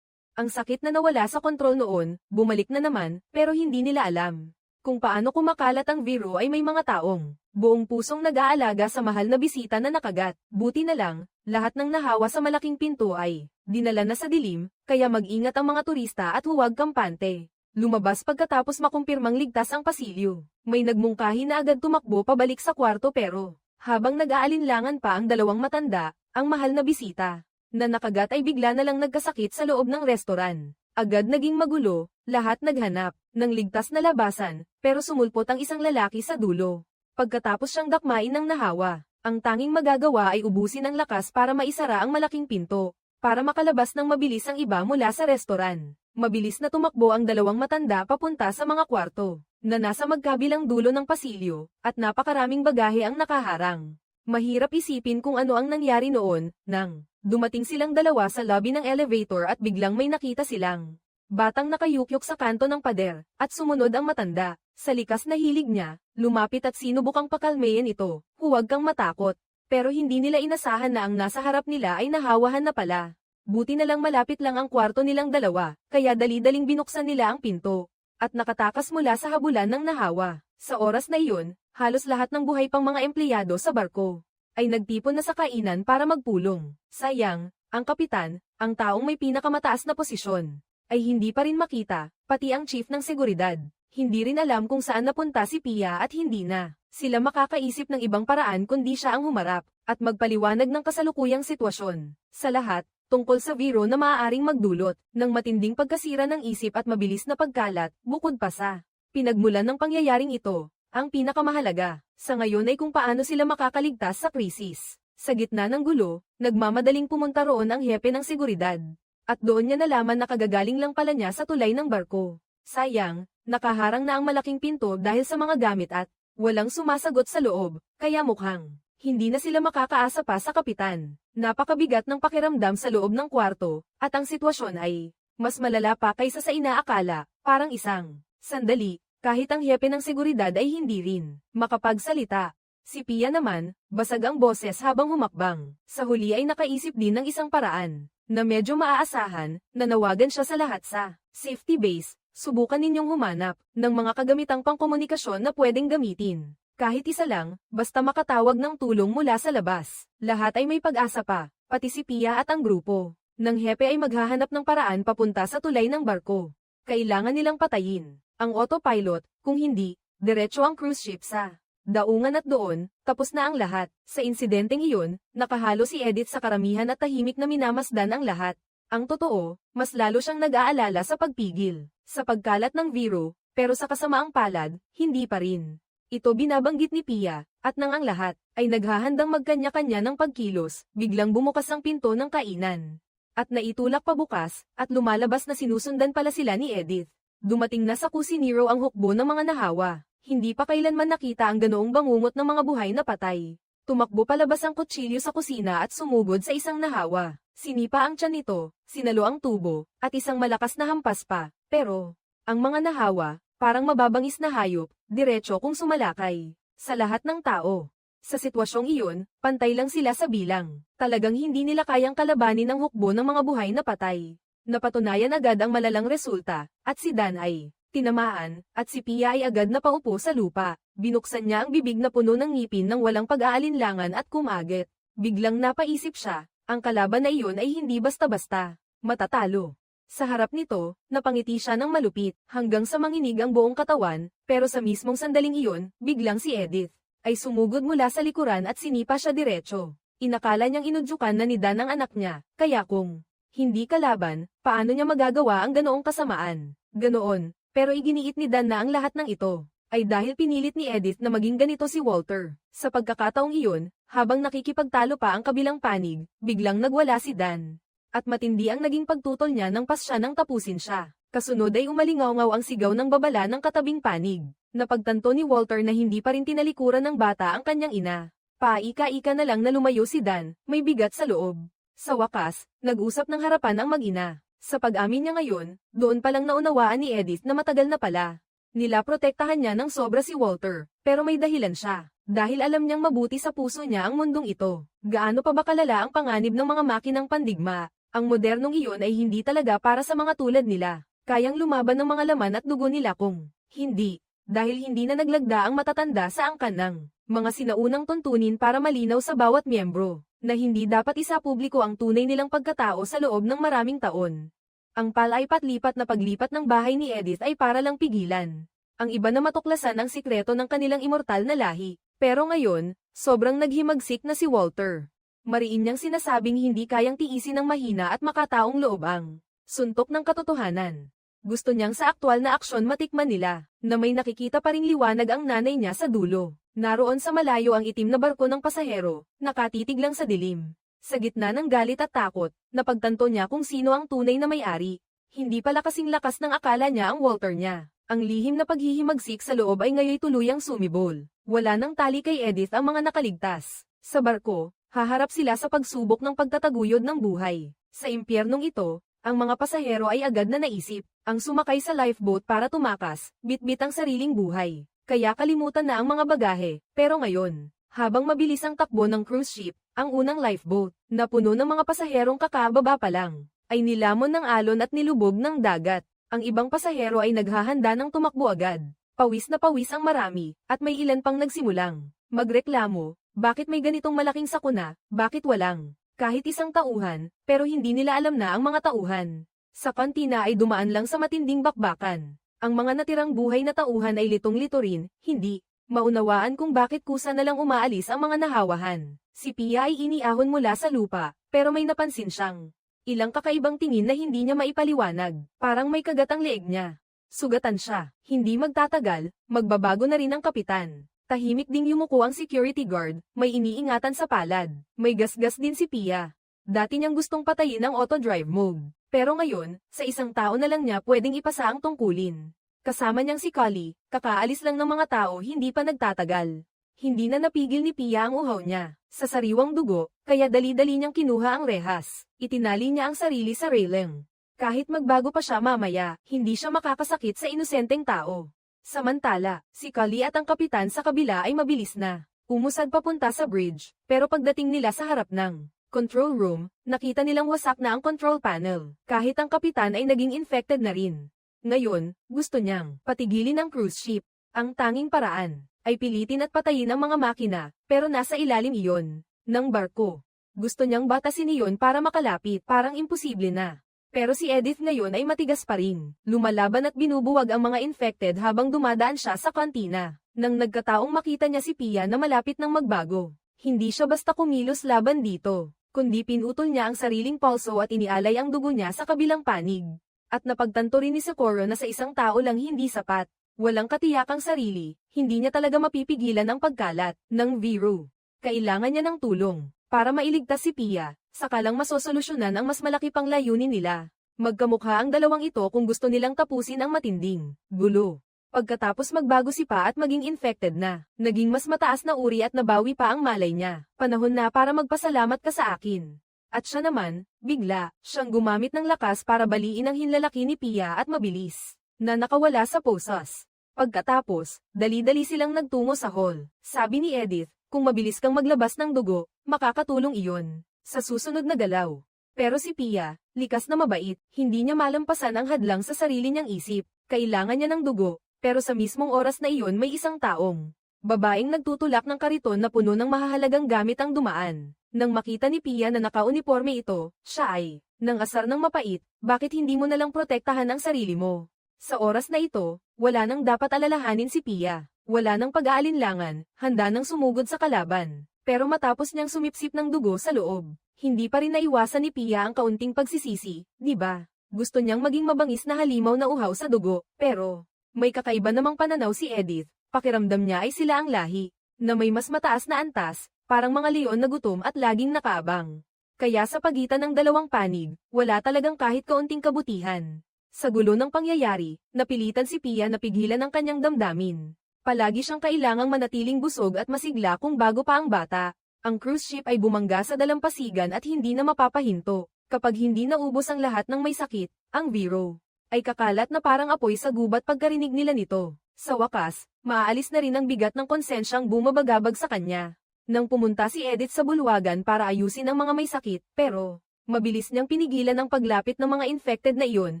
Ang sakit na nawala sa kontrol noon, bumalik na naman, pero hindi nila alam kung paano kumakalat ang virus ay may mga taong buong pusong nag-aalaga sa mahal na bisita na nakagat. Buti na lang, lahat ng nahawa sa malaking pinto ay dinala na sa dilim, kaya mag-ingat ang mga turista at huwag kampante lumabas pagkatapos makumpirmang ligtas ang pasilyo. May nagmungkahi na agad tumakbo pabalik sa kwarto, pero habang nag-aalinlangan pa ang dalawang matanda, ang mahal na bisita na nakagat ay bigla na lang nagkasakit sa loob ng restoran. Agad naging magulo, lahat naghanap ng ligtas na labasan, pero sumulpot ang isang lalaki sa dulo. Pagkatapos siyang dakmain ng nahawa, ang tanging magagawa ay ubusin ang lakas para maisara ang malaking pinto, para makalabas ng mabilis ang iba mula sa restoran. Mabilis na tumakbo ang dalawang matanda papunta sa mga kwarto na nasa magkabilang dulo ng pasilyo, at napakaraming bagahe ang nakaharang. Mahirap isipin kung ano ang nangyari noon, nang dumating silang dalawa sa lobby ng elevator at biglang may nakita silang batang nakayukyok sa kanto ng pader, at sumunod ang matanda. Sa likas na hilig niya, lumapit at sinubukang pakalmayan ito. Huwag kang matakot. Pero hindi nila inasahan na ang nasa harap nila ay nahawahan na pala. Buti na lang malapit lang ang kwarto nilang dalawa, kaya dali-daling binuksan nila ang pinto, at nakatakas mula sa habulan ng nahawa. Sa oras na iyon, halos lahat ng buhay pang mga empleyado sa barko ay nagtipon na sa kainan para magpulong. Sayang, ang kapitan, ang taong may pinakamataas na posisyon, ay hindi pa rin makita, pati ang chief ng seguridad. Hindi rin alam kung saan napunta si Pia, at hindi na sila makakaisip ng ibang paraan kundi siya ang humarap at magpaliwanag ng kasalukuyang sitwasyon. Sa lahat, tungkol sa virus na maaaring magdulot ng matinding pagkasira ng isip at mabilis na pagkalat. Bukod pa sa pinagmulan ng pangyayaring ito, ang pinakamahalaga sa ngayon ay kung paano sila makakaligtas sa krisis. Sa gitna ng gulo, nagmamadaling pumunta roon ang hepe ng seguridad. At doon niya nalaman na kagagaling lang pala niya sa tulay ng barko. Sayang, nakaharang na ang malaking pinto dahil sa mga gamit at walang sumasagot sa loob, kaya mukhang hindi na sila makakaasa pa sa kapitan. Napakabigat ng pakiramdam sa loob ng kwarto, at ang sitwasyon ay mas malala pa kaysa sa inaakala, parang isang sandali, kahit ang hepe ng seguridad ay hindi rin makapagsalita. Si Pia naman, basag ang boses habang humakbang. Sa huli ay nakaisip din ng isang paraan, na medyo maaasahan, nanawagan siya sa lahat sa safety base. Subukan ninyong humanap ng mga kagamitang pangkomunikasyon na pwedeng gamitin. Kahit isa lang, basta makatawag ng tulong mula sa labas. Lahat ay may pag-asa pa, pati si Pia at ang grupo. Nang hepe ay maghahanap ng paraan papunta sa tulay ng barko. Kailangan nilang patayin ang autopilot, kung hindi, diretso ang cruise ship sa daungan at doon, tapos na ang lahat. Sa insidenteng iyon, nakahalo si Edith sa karamihan at tahimik na minamasdan ang lahat. Ang totoo, mas lalo siyang nag-aalala sa pagpigil, sa pagkalat ng Vero, pero sa kasamaang palad, hindi pa rin. Ito binabanggit ni Pia, at nang ang lahat, ay naghahandang magkanya-kanya ng pagkilos, biglang bumukas ang pinto ng kainan. At naitulak pabukas, at lumalabas na sinusundan pala sila ni Edith. Dumating na sa kusinero ang hukbo ng mga nahawa. Hindi pa kailanman nakita ang ganoong bangungot ng mga buhay na patay. Tumakbo palabas ang kutsilyo sa kusina at sumugod sa isang nahawa. Sinipa ang tiyan nito, sinalo ang tubo, at isang malakas na hampas pa. Pero, ang mga nahawa, parang mababangis na hayop, diretso kung sumalakay. Sa lahat ng tao. Sa sitwasyong iyon, pantay lang sila sa bilang. Talagang hindi nila kayang kalabanin ang hukbo ng mga buhay na patay. Napatunayan agad ang malalang resulta, at si Dan ay tinamaan, at si Pia ay agad na paupo sa lupa. Binuksan niya ang bibig na puno ng ngipin ng walang pag-aalinlangan at kumagit. Biglang napaisip siya, ang kalaban na iyon ay hindi basta-basta matatalo. Sa harap nito, napangiti siya ng malupit, hanggang sa manginig ang buong katawan, pero sa mismong sandaling iyon, biglang si Edith ay sumugod mula sa likuran at sinipa siya diretso. Inakala niyang inudyukan na ni Dan ang anak niya, kaya kung hindi kalaban, paano niya magagawa ang ganoong kasamaan? Ganoon. Pero iginiit ni Dan na ang lahat ng ito ay dahil pinilit ni Edith na maging ganito si Walter. Sa pagkakataong iyon, habang nakikipagtalo pa ang kabilang panig, biglang nagwala si Dan. At matindi ang naging pagtutol niya nang pasya nang tapusin siya. Kasunod ay umalingaw-ngaw ang sigaw ng babala ng katabing panig. Napagtanto ni Walter na hindi pa rin tinalikuran ng bata ang kanyang ina. Paika-ika na lang na lumayo si Dan, may bigat sa loob. Sa wakas, nag-usap ng harapan ang mag-ina. Sa pag-amin niya ngayon, doon palang naunawaan ni Edith na matagal na pala. Protektahan niya ng sobra si Walter, pero may dahilan siya. Dahil alam niyang mabuti sa puso niya ang mundong ito. Gaano pa ba kalala ang panganib ng mga makinang pandigma? Ang modernong iyon ay hindi talaga para sa mga tulad nila. Kayang lumaban ng mga laman at dugo nila kung hindi. Dahil hindi na naglagda ang matatanda sa angkan ng mga sinaunang tuntunin para malinaw sa bawat miyembro na hindi dapat isapubliko ang tunay nilang pagkatao sa loob ng maraming taon. Ang palaipat-lipat na paglipat ng bahay ni Edith ay para lang pigilan ang iba na matuklasan ang sikreto ng kanilang immortal na lahi. Pero ngayon, sobrang naghimagsik na si Walter. Mariin niyang sinasabing hindi kayang tiisin ng mahina at makataong loob ang suntok ng katotohanan. Gusto niyang sa aktwal na aksyon matikman nila, na may nakikita pa ring liwanag ang nanay niya sa dulo. Naroon sa malayo ang itim na barko ng pasahero, nakatitig lang sa dilim. Sa gitna ng galit at takot, napagtanto niya kung sino ang tunay na may-ari. Hindi pala kasing lakas ng akala niya ang Walter niya. Ang lihim na paghihimagsik sa loob ay ngayoy tuluyang sumibol. Wala nang tali kay Edith ang mga nakaligtas. Sa barko, haharap sila sa pagsubok ng pagtataguyod ng buhay. Sa impyernong ito, ang mga pasahero ay agad na naisip, ang sumakay sa lifeboat para tumakas, bitbit ang sariling buhay. Kaya kalimutan na ang mga bagahe, pero ngayon, habang mabilis ang takbo ng cruise ship, ang unang lifeboat, na puno ng mga pasaherong kakababa pa lang, ay nilamon ng alon at nilubog ng dagat. Ang ibang pasahero ay naghahanda ng tumakbo agad. Pawis na pawis ang marami, at may ilan pang nagsimulang magreklamo, bakit may ganitong malaking sakuna, bakit walang kahit isang tauhan, pero hindi nila alam na ang mga tauhan. Sa kantina ay dumaan lang sa matinding bakbakan. Ang mga natirang buhay na tauhan ay litong-lito rin, hindi maunawaan kung bakit kusa na lang umaalis ang mga nahawahan. Si Pia ay iniahon mula sa lupa, pero may napansin siyang ilang kakaibang tingin na hindi niya maipaliwanag, parang may kagat ang leeg niya. Sugatan siya, hindi magtatagal, magbabago na rin ang kapitan. Tahimik ding yumuko ang security guard, may iniingatan sa palad. May gasgas din si Pia. Dati niyang gustong patayin ang auto-drive mode. Pero ngayon, sa isang tao na lang niya pwedeng ipasa ang tungkulin. Kasama niyang si Kali, kakaalis lang ng mga tao hindi pa nagtatagal. Hindi na napigil ni Pia ang uhaw niya. Sa sariwang dugo, kaya dali-dali niyang kinuha ang rehas. Itinali niya ang sarili sa railing. Kahit magbago pa siya mamaya, hindi siya makakasakit sa inosenteng tao. Samantala, si Kali at ang kapitan sa kabila ay mabilis na. Umusad papunta sa bridge, pero pagdating nila sa harap ng control room, nakita nilang wasak na ang control panel. Kahit ang kapitan ay naging infected na rin. Ngayon, gusto niyang patigilin ang cruise ship. Ang tanging paraan ay pilitin at patayin ang mga makina, pero nasa ilalim iyon ng barko. Gusto niyang batasin iyon para makalapit, parang imposible na. Pero si Edith ngayon ay matigas pa rin. Lumalaban at binubuwag ang mga infected habang dumadaan siya sa kantina. Nang nagkataong makita niya si Pia na malapit ng magbago. Hindi siya basta kumilos laban dito, kundi pinutol niya ang sariling pulso at inialay ang dugo niya sa kabilang panig. At napagtanto rin ni Socorro na sa isang tao lang hindi sapat. Walang katiyakang sarili, hindi niya talaga mapipigilan ang pagkalat ng virus. Kailangan niya ng tulong para mailigtas si Pia. Saka lang masosolusyonan ang mas malaki pang layunin nila. Magkamukha ang dalawang ito kung gusto nilang tapusin ang matinding gulo. Pagkatapos magbago si Pa at maging infected na, naging mas mataas na uri at nabawi pa ang malay niya. Panahon na para magpasalamat ka sa akin. At siya naman, bigla, siyang gumamit ng lakas para baliin ang hinlalaki ni Pia at mabilis na nakawala sa posas. Pagkatapos, dali-dali silang nagtungo sa hall. Sabi ni Edith, kung mabilis kang maglabas ng dugo, makakatulong iyon sa susunod na galaw. Pero si Pia, likas na mabait, hindi niya malampasan ang hadlang sa sarili niyang isip. Kailangan niya ng dugo, pero sa mismong oras na iyon may isang taong babaeng nagtutulak ng kariton na puno ng mahahalagang gamit ang dumaan. Nang makita ni Pia na nakauniforme ito, siya ay nang asar ng mapait, bakit hindi mo nalang protektahan ang sarili mo? Sa oras na ito, wala nang dapat alalahanin si Pia. Wala nang pag-aalinlangan, handa nang sumugod sa kalaban. Pero matapos niyang sumipsip ng dugo sa loob, hindi pa rin naiwasan ni Pia ang kaunting pagsisisi, di ba? Gusto niyang maging mabangis na halimaw na uhaw sa dugo, pero may kakaiba namang pananaw si Edith. Pakiramdam niya ay sila ang lahi, na may mas mataas na antas, parang mga leon na gutom at laging nakaabang. Kaya sa pagitan ng dalawang panig, wala talagang kahit kaunting kabutihan. Sa gulo ng pangyayari, napilitan si Pia na pigilan ang kanyang damdamin. Palagi siyang kailangang manatiling busog at masigla kung bago pa ang bata. Ang cruise ship ay bumangga sa dalampasigan at hindi na mapapahinto. Kapag hindi naubos ang lahat ng may sakit, ang virus ay kakalat na parang apoy sa gubat pagkarinig nila nito. Sa wakas, maaalis na rin ang bigat ng konsensyang bumabagabag sa kanya. Nang pumunta si Edith sa bulwagan para ayusin ang mga may sakit, pero mabilis niyang pinigilan ang paglapit ng mga infected na iyon,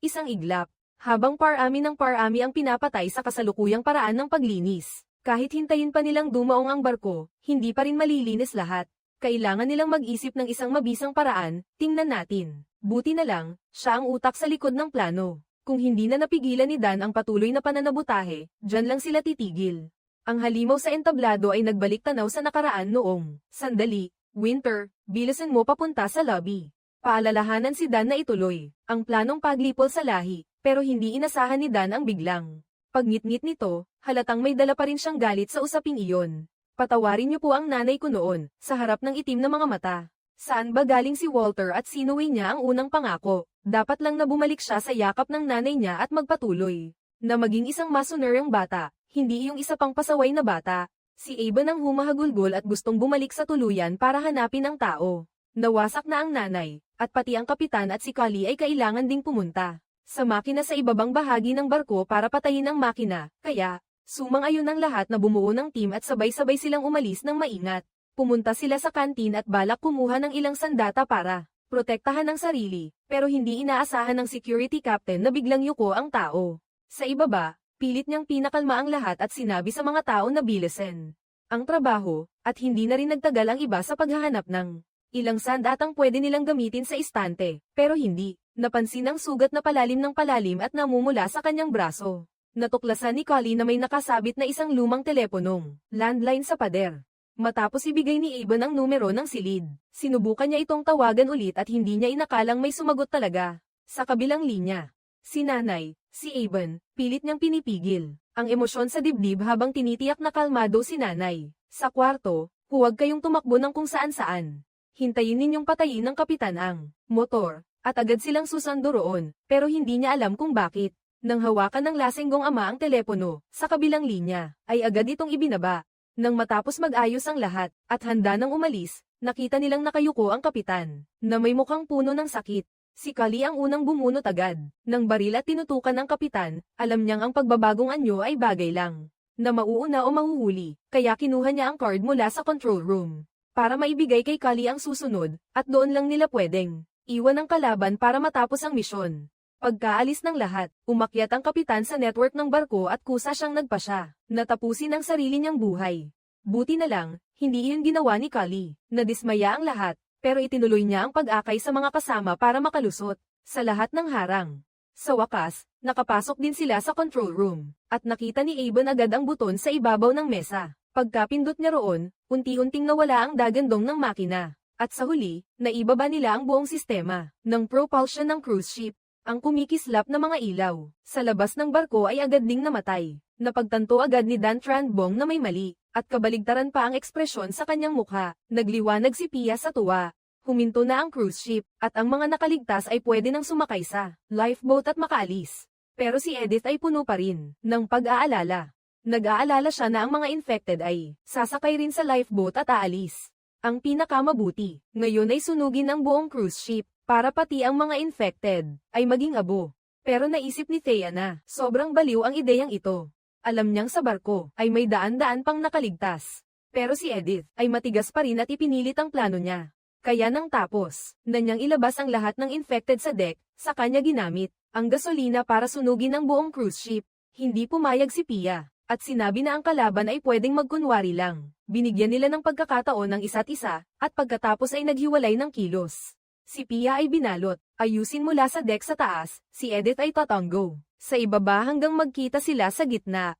isang iglap. Habang parami ng parami ang pinapatay sa kasalukuyang paraan ng paglinis. Kahit hintayin pa nilang dumaong ang barko, hindi pa rin malilinis lahat. Kailangan nilang mag-isip ng isang mabisang paraan, tingnan natin. Buti na lang, siya ang utak sa likod ng plano. Kung hindi na napigilan ni Dan ang patuloy na pananabutahe, dyan lang sila titigil. Ang halimaw sa entablado ay nagbalik tanaw sa nakaraan noong, sandali, Winter, bilisan mo papunta sa lobby. Paalalahanan si Dan na ituloy ang planong paglipol sa lahi. Pero hindi inasahan ni Dan ang biglang pagngit-ngit nito, halatang may dala pa rin siyang galit sa usaping iyon. Patawarin niyo po ang nanay ko noon, sa harap ng itim na mga mata. Saan ba galing si Walter at sinuwi niya ang unang pangako? Dapat lang na bumalik siya sa yakap ng nanay niya at magpatuloy na maging isang masunerang bata, hindi yung isa pang pasaway na bata. Si Ava nang humahagulgol at gustong bumalik sa tuluyan para hanapin ang tao. Nawasak na ang nanay, at pati ang kapitan at si Kali ay kailangan ding pumunta sa makina sa ibabang bahagi ng barko para patayin ang makina, kaya, sumang-ayon ang lahat na bumuo ng team at sabay-sabay silang umalis ng maingat. Pumunta sila sa kantin at balak kumuha ng ilang sandata para protektahan ang sarili, pero hindi inaasahan ng security captain na biglang yuko ang tao. Sa ibaba, pilit niyang pinakalma ang lahat at sinabi sa mga tao na bilisan ang trabaho, at hindi na rin nagtagal ang iba sa paghahanap ng ilang sandatang pwede nilang gamitin sa istante, pero hindi. Napansin ang sugat na palalim ng palalim at namumula sa kanyang braso. Natuklasan ni Kali na may nakasabit na isang lumang teleponong landline sa pader. Matapos ibigay ni Avon ang numero ng silid, sinubukan niya itong tawagan ulit at hindi niya inakalang may sumagot talaga. Sa kabilang linya, si nanay, si Avon, pilit niyang pinipigil ang emosyon sa dibdib habang tinitiyak na kalmado si nanay. Sa kwarto, huwag kayong tumakbo ng kung saan-saan. Hintayin ninyong patayin ng kapitan ang motor, at agad silang susando roon, pero hindi niya alam kung bakit. Nang hawakan ng lasenggong ama ang telepono, sa kabilang linya, ay agad itong ibinaba. Nang matapos mag-ayos ang lahat, at handa nang umalis, nakita nilang nakayuko ang kapitan, na may mukhang puno ng sakit. Si Kali ang unang bumunot agad. Nang baril at tinutukan ng kapitan, alam niyang ang pagbabagong anyo ay bagay lang, na mauuna o mahuhuli, kaya kinuha niya ang card mula sa control room, para maibigay kay Kali ang susunod, at doon lang nila pwedeng iwan ang kalaban para matapos ang misyon. Pagkaalis ng lahat, umakyat ang kapitan sa network ng barko at kusa siyang nagpasya, natapusin ang sarili niyang buhay. Buti na lang, hindi iyon ginawa ni Kali. Nadismaya ang lahat, pero itinuloy niya ang pag-akay sa mga kasama para makalusot sa lahat ng harang. Sa wakas, nakapasok din sila sa control room, at nakita ni Aben agad ang buton sa ibabaw ng mesa. Pagkapindot niya roon, unti-unting nawala ang dagandong ng makina. At sa huli, naibaba nila ang buong sistema ng propulsion ng cruise ship. Ang kumikislap na mga ilaw sa labas ng barko ay agad ding namatay. Napagtanto agad ni Dan Tranbong na may mali, at kabaligtaran pa ang ekspresyon sa kanyang mukha. Nagliwanag si Pia sa tuwa. Huminto na ang cruise ship, at ang mga nakaligtas ay pwede nang sumakay sa lifeboat at makaalis. Pero si Edith ay puno pa rin ng pag-aalala. Nag-aalala siya na ang mga infected ay sasakay rin sa lifeboat at aalis. Ang pinakamabuti, ngayon ay sunugin ang buong cruise ship, para pati ang mga infected ay maging abo. Pero naisip ni Thea na sobrang baliw ang ideyang ito. Alam niyang sa barko ay may daan-daan pang nakaligtas. Pero si Edith ay matigas pa rin at ipinilit ang plano niya. Kaya nang tapos, na niyang ilabas ang lahat ng infected sa deck, sa kanya ginamit ang gasolina para sunugin ang buong cruise ship. Hindi pumayag si Pia, at sinabi na ang kalaban ay pwedeng magkunwari lang. Binigyan nila ng pagkakataon ng isa't isa, at pagkatapos ay naghiwalay ng kilos. Si Pia ay binalot, ayusin mula sa deck sa taas, si Edith ay tatanggo sa ibaba hanggang magkita sila sa gitna.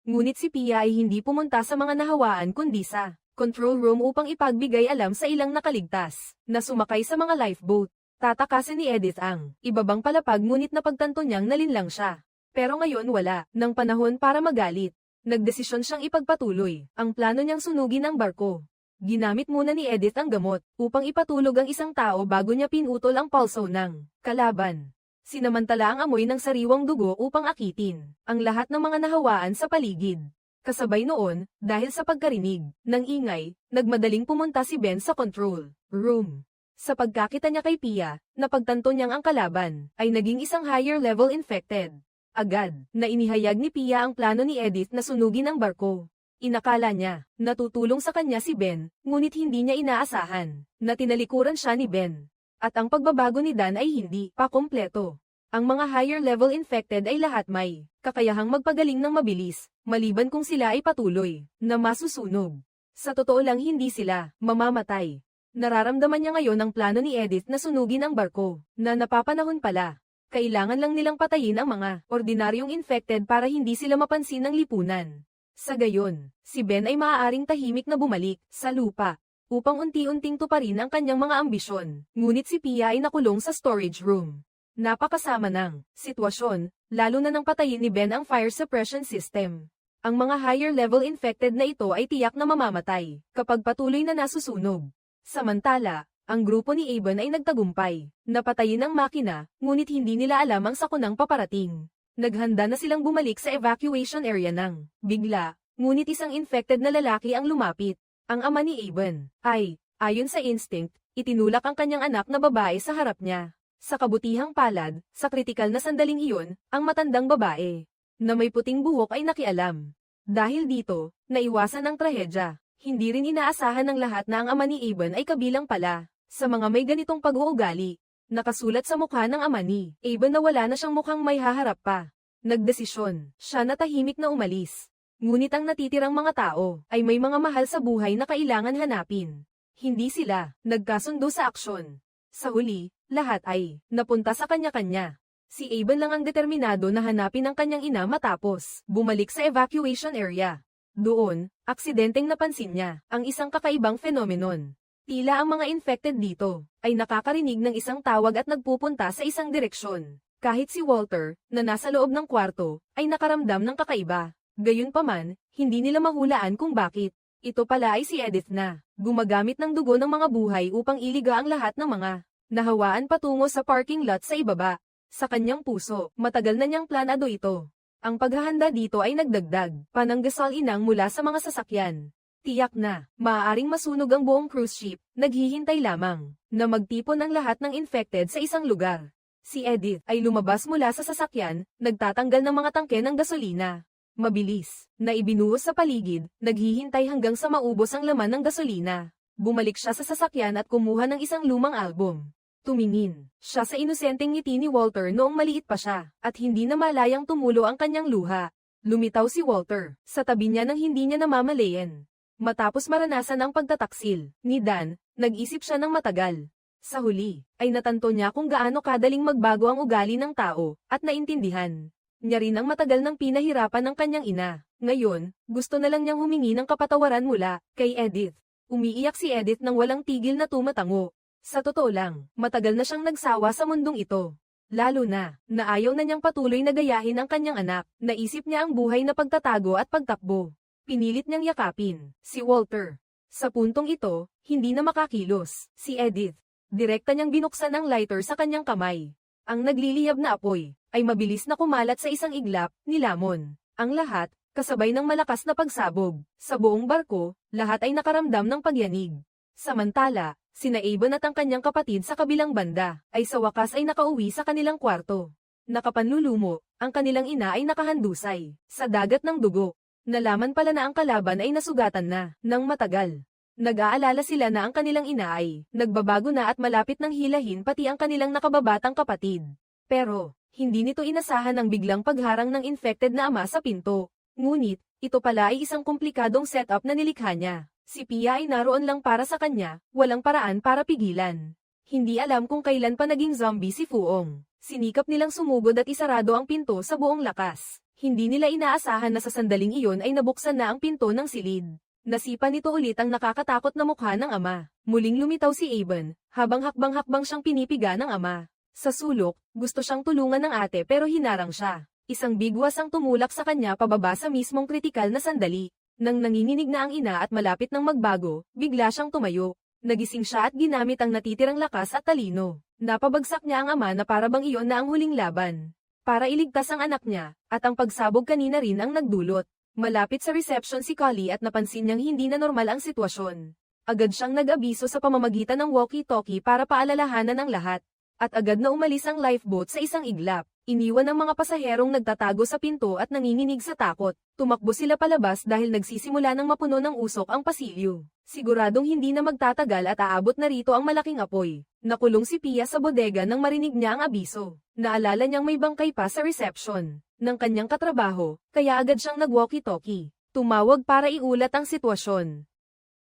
Ngunit si Pia ay hindi pumunta sa mga nahawaan kundi sa control room upang ipagbigay alam sa ilang nakaligtas na sumakay sa mga lifeboat. Tatakasin ni Edith ang ibabang palapag ngunit napagtanto niyang nalinlang siya. Pero ngayon wala nang panahon para magalit. Nagdesisyon siyang ipagpatuloy ang plano niyang sunugin ang barko. Ginamit muna ni Edith ang gamot upang ipatulog ang isang tao bago niya pinutol ang pulso ng kalaban. Sinamantala ang amoy ng sariwang dugo upang akitin ang lahat ng mga nahawaan sa paligid. Kasabay noon, dahil sa pagkarinig ng ingay, nagmadaling pumunta si Ben sa control room. Sa pagkakita niya kay Pia, napagtanto niyang ang kalaban ay naging isang higher level infected. Agad na inihayag ni Pia ang plano ni Edith na sunugin ang barko. Inakala niya, natutulong sa kanya si Ben, ngunit hindi niya inaasahan, na tinalikuran siya ni Ben. At ang pagbabago ni Dan ay hindi pa kompleto. Ang mga higher level infected ay lahat may kakayahang magpagaling ng mabilis, maliban kung sila ay patuloy na masusunog. Sa totoo lang hindi sila mamamatay. Nararamdaman niya ngayon ang plano ni Edith na sunugin ang barko, na napapanahon pala. Kailangan lang nilang patayin ang mga ordinaryong infected para hindi sila mapansin ng lipunan. Sa gayon, si Ben ay maaaring tahimik na bumalik sa lupa upang unti-unting tuparin ang kanyang mga ambisyon. Ngunit si Pia ay nakulong sa storage room. Napakasama ng sitwasyon, lalo na nang patayin ni Ben ang fire suppression system. Ang mga higher level infected na ito ay tiyak na mamamatay kapag patuloy na nasusunog. Samantala, ang grupo ni Aben ay nagtagumpay. Napatayin ang makina, ngunit hindi nila alam ang sakunang paparating. Naghanda na silang bumalik sa evacuation area ng bigla, ngunit isang infected na lalaki ang lumapit. Ang ama ni Aben ay, ayon sa instinct, itinulak ang kanyang anak na babae sa harap niya. Sa kabutihang palad, sa kritikal na sandaling iyon, ang matandang babae na may puting buhok ay nakialam. Dahil dito, naiwasan ang trahedya. Hindi rin inaasahan ng lahat na ang ama ni Aben ay kabilang pala sa mga may ganitong pag-uugali. Nakasulat sa mukha ng ama ni Aben na wala na siyang mukhang may haharap pa. Nagdesisyon siya na tahimik na umalis. Ngunit ang natitirang mga tao ay may mga mahal sa buhay na kailangan hanapin. Hindi sila nagkasundo sa aksyon. Sa huli, lahat ay napunta sa kanya-kanya. Si Aben lang ang determinado na hanapin ang kanyang ina matapos bumalik sa evacuation area. Doon, aksidenteng napansin niya ang isang kakaibang phenomenon. Tila ang mga infected dito ay nakakarinig ng isang tawag at nagpupunta sa isang direksyon. Kahit si Walter, na nasa loob ng kwarto, ay nakaramdam ng kakaiba. Gayunpaman, hindi nila mahulaan kung bakit. Ito pala ay si Edith na, gumagamit ng dugo ng mga buhay upang iliga ang lahat ng mga nahawaan patungo sa parking lot sa ibaba. Sa kanyang puso, matagal na niyang planado ito. Ang paghahanda dito ay nagdagdag pa ng gasolinang mula sa mga sasakyan. Tiyak na, maaaring masunog ang buong cruise ship, naghihintay lamang, na magtipon ang lahat ng infected sa isang lugar. Si Edith ay lumabas mula sa sasakyan, nagtatanggal ng mga tangke ng gasolina. Mabilis, na ibinuhos sa paligid, naghihintay hanggang sa maubos ang laman ng gasolina. Bumalik siya sa sasakyan at kumuha ng isang lumang album. Tumingin siya sa inosenteng ngiti ni Walter noong maliit pa siya, at hindi na malayang tumulo ang kanyang luha. Lumitaw si Walter, sa tabi niya nang hindi niya namamalayan. Matapos maranasan ang pagtataksil ni Dan, nag-isip siya ng matagal. Sa huli, ay natanto niya kung gaano kadaling magbago ang ugali ng tao, at naintindihan niya rin ang matagal ng pinahirapan ng kanyang ina. Ngayon, gusto na lang niyang humingi ng kapatawaran mula kay Edith. Umiiyak si Edith nang walang tigil na tumatango. Sa totoo lang, matagal na siyang nagsawa sa mundong ito. Lalo na ayaw na niyang patuloy na gayahin ang kanyang anak. Naisip niya ang buhay na pagtatago at pagtakbo. Pinilit niyang yakapin si Walter. Sa puntong ito, hindi na makakilos si Edith. Direkta niyang binuksan ang lighter sa kanyang kamay. Ang nagliliyab na apoy ay mabilis na kumalat sa isang iglap ni Lamon. Ang lahat, kasabay ng malakas na pagsabog. Sa buong barko, lahat ay nakaramdam ng pagyanig. Samantala, sina Avon at ang kanyang kapatid sa kabilang banda, ay sa wakas ay nakauwi sa kanilang kwarto. Nakapanlulumo, ang kanilang ina ay nakahandusay, sa dagat ng dugo. Nalaman pala na ang kalaban ay nasugatan na, ng matagal. Nag-aalala sila na ang kanilang ina ay, nagbabago na at malapit ng hilahin pati ang kanilang nakababatang kapatid. Pero, hindi nito inasahan ang biglang pagharang ng infected na ama sa pinto. Ngunit, ito pala ay isang komplikadong setup na nilikha niya. Si Pia ay naroon lang para sa kanya, walang paraan para pigilan. Hindi alam kung kailan pa naging zombie si Fuong. Sinikap nilang sumugod at isarado ang pinto sa buong lakas. Hindi nila inaasahan na sa sandaling iyon ay nabuksan na ang pinto ng silid. Nasipa nito ulit ang nakakatakot na mukha ng ama. Muling lumitaw si Avon, habang hakbang-hakbang siyang pinipiga ng ama. Sa sulok, gusto siyang tulungan ng ate pero hinarang siya. Isang bigwas ang tumulak sa kanya pababa sa mismong kritikal na sandali. Nang nanginginig na ang ina at malapit ng magbago, bigla siyang tumayo. Nagising siya at ginamit ang natitirang lakas at talino. Napabagsak niya ang ama na parabang iyon na ang huling laban. Para iligtas ang anak niya, at ang pagsabog kanina rin ang nagdulot. Malapit sa reception si Collie at napansin niyang hindi na normal ang sitwasyon. Agad siyang nag-abiso sa pamamagitan ng walkie-talkie para paalalahanan ang lahat. At agad na umalis ang lifeboat sa isang iglap. Iniwan ang mga pasaherong nagtatago sa pinto at nanginginig sa takot. Tumakbo sila palabas dahil nagsisimula ng mapuno ng usok ang pasilyo. Siguradong hindi na magtatagal at aabot na rito ang malaking apoy. Nakulong si Pia sa bodega nang marinig niya ang abiso. Naalala niyang may bangkay pa sa reception ng kanyang katrabaho, kaya agad siyang nag-walkie-talkie. Tumawag para iulat ang sitwasyon.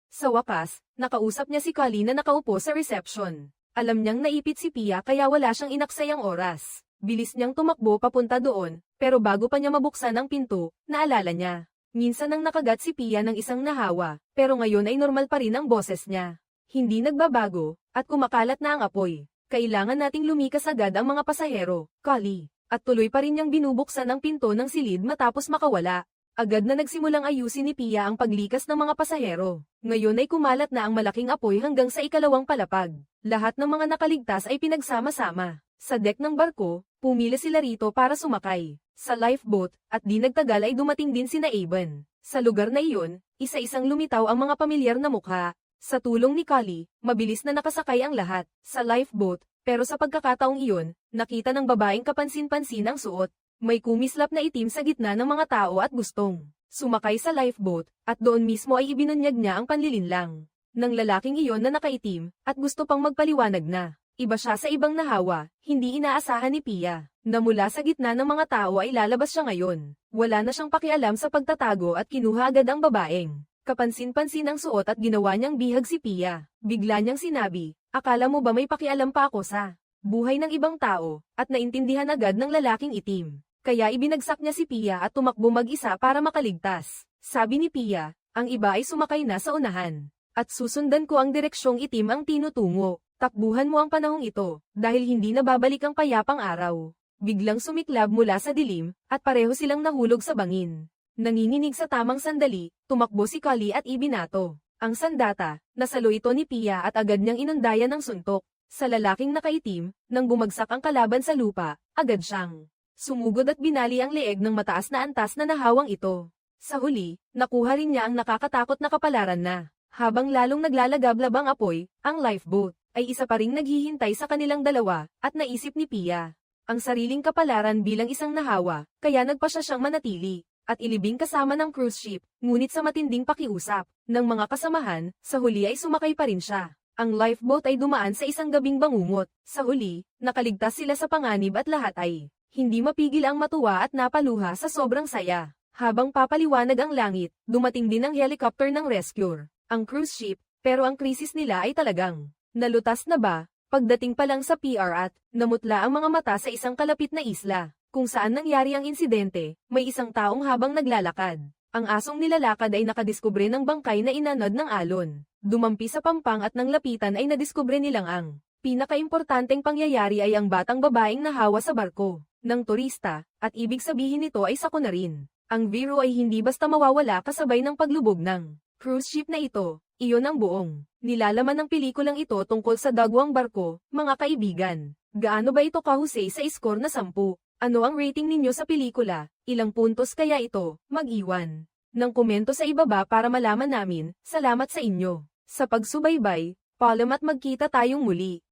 Sa wakas, nakausap niya si Collie na nakaupo sa reception. Alam niyang naipit si Pia kaya wala siyang inaksayang oras. Bilis niyang tumakbo papunta doon, pero bago pa niya mabuksan ang pinto, naalala niya. Minsan nang nakagat si Pia ng isang nahawa, pero ngayon ay normal pa rin ang boses niya. Hindi nagbabago, at kumakalat na ang apoy. Kailangan nating lumikas agad ang mga pasahero, Collie. At tuloy pa rin niyang binubuksan ang pinto ng silid matapos makawala. Agad na nagsimulang ayusin ni Pia ang paglikas ng mga pasahero. Ngayon ay kumalat na ang malaking apoy hanggang sa ikalawang palapag. Lahat ng mga nakaligtas ay pinagsama-sama. Sa deck ng barko, pumila sila rito para sumakay sa lifeboat, at di nagtagal ay dumating din sina Avon. Sa lugar na iyon, isa-isang lumitaw ang mga pamilyar na mukha. Sa tulong ni Collie, mabilis na nakasakay ang lahat sa lifeboat, pero sa pagkakataong iyon, nakita ng babaeng kapansin-pansin ang suot. May kumislap na itim sa gitna ng mga tao at gustong sumakay sa lifeboat, at doon mismo ay ibinunyag niya ang panlilinlang ng lalaking iyon na nakaitim, at gusto pang magpaliwanag na iba siya sa ibang nahawa. Hindi inaasahan ni Pia na mula sa gitna ng mga tao ay lalabas siya ngayon. Wala na siyang pakialam sa pagtatago at kinuha agad ang babaeng kapansin-pansin ang suot at ginawa niyang bihag si Pia. Bigla niyang sinabi, akala mo ba may pakialam pa ako sa buhay ng ibang tao, at naintindihan agad ng lalaking itim. Kaya ibinagsak niya si Pia at tumakbo mag-isa para makaligtas. Sabi ni Pia, ang iba ay sumakay na sa unahan. At susundan ko ang direksyong itim ang tinutungo. Takbuhan mo ang panahong ito, dahil hindi na babalik ang payapang araw. Biglang sumiklab mula sa dilim, at pareho silang nahulog sa bangin. Nanginginig sa tamang sandali, tumakbo si Kali at ibinato ang sandata. Nasalo ito ni Pia at agad niyang inundayan ng suntok. Sa lalaking nakaitim, nang bumagsak ang kalaban sa lupa, agad siyang sumugod at binali ang leeg ng mataas na antas na nahawang ito. Sa huli, nakuha rin niya ang nakakatakot na kapalaran na, habang lalong naglalagablab ang apoy, ang lifeboat ay isa pa ring naghihintay sa kanilang dalawa, at naisip ni Pia ang sariling kapalaran bilang isang nahawa, kaya nagpasya siyang manatili at ilibing kasama ng cruise ship, ngunit sa matinding pakiusap ng mga kasamahan, sa huli ay sumakay pa rin siya. Ang lifeboat ay dumaan sa isang gabing bangungot. Sa huli, nakaligtas sila sa panganib at lahat ay hindi mapigil ang matuwa at napaluha sa sobrang saya. Habang papaliwanag ang langit, dumating din ang helicopter ng rescue, ang cruise ship, pero ang krisis nila ay talagang nalutas na ba? Pagdating pa lang sa PR at namutla ang mga mata sa isang kalapit na isla, kung saan nangyari ang insidente, may isang taong habang naglalakad. Ang asong nilalakad ay nakadiskubre ng bangkay na inanod ng alon. Dumampi sa pampang at nang lapitan ay nadiskubre nilang ang pinakaimportanteng pangyayari ay ang batang babaeng nahawa sa barko ng turista, at ibig sabihin nito ay sako na rin. Ang Vero ay hindi basta mawawala kasabay ng paglubog ng cruise ship na ito. Iyon ang buong nilalaman ng pelikulang ito tungkol sa dagwang barko, mga kaibigan. Gaano ba ito kahusay sa score na 10? Ano ang rating ninyo sa pelikula? Ilang puntos kaya ito? Mag-iwan ng komento sa ibaba para malaman namin. Salamat sa inyo sa pagsubaybay. Paalam at magkita tayong muli.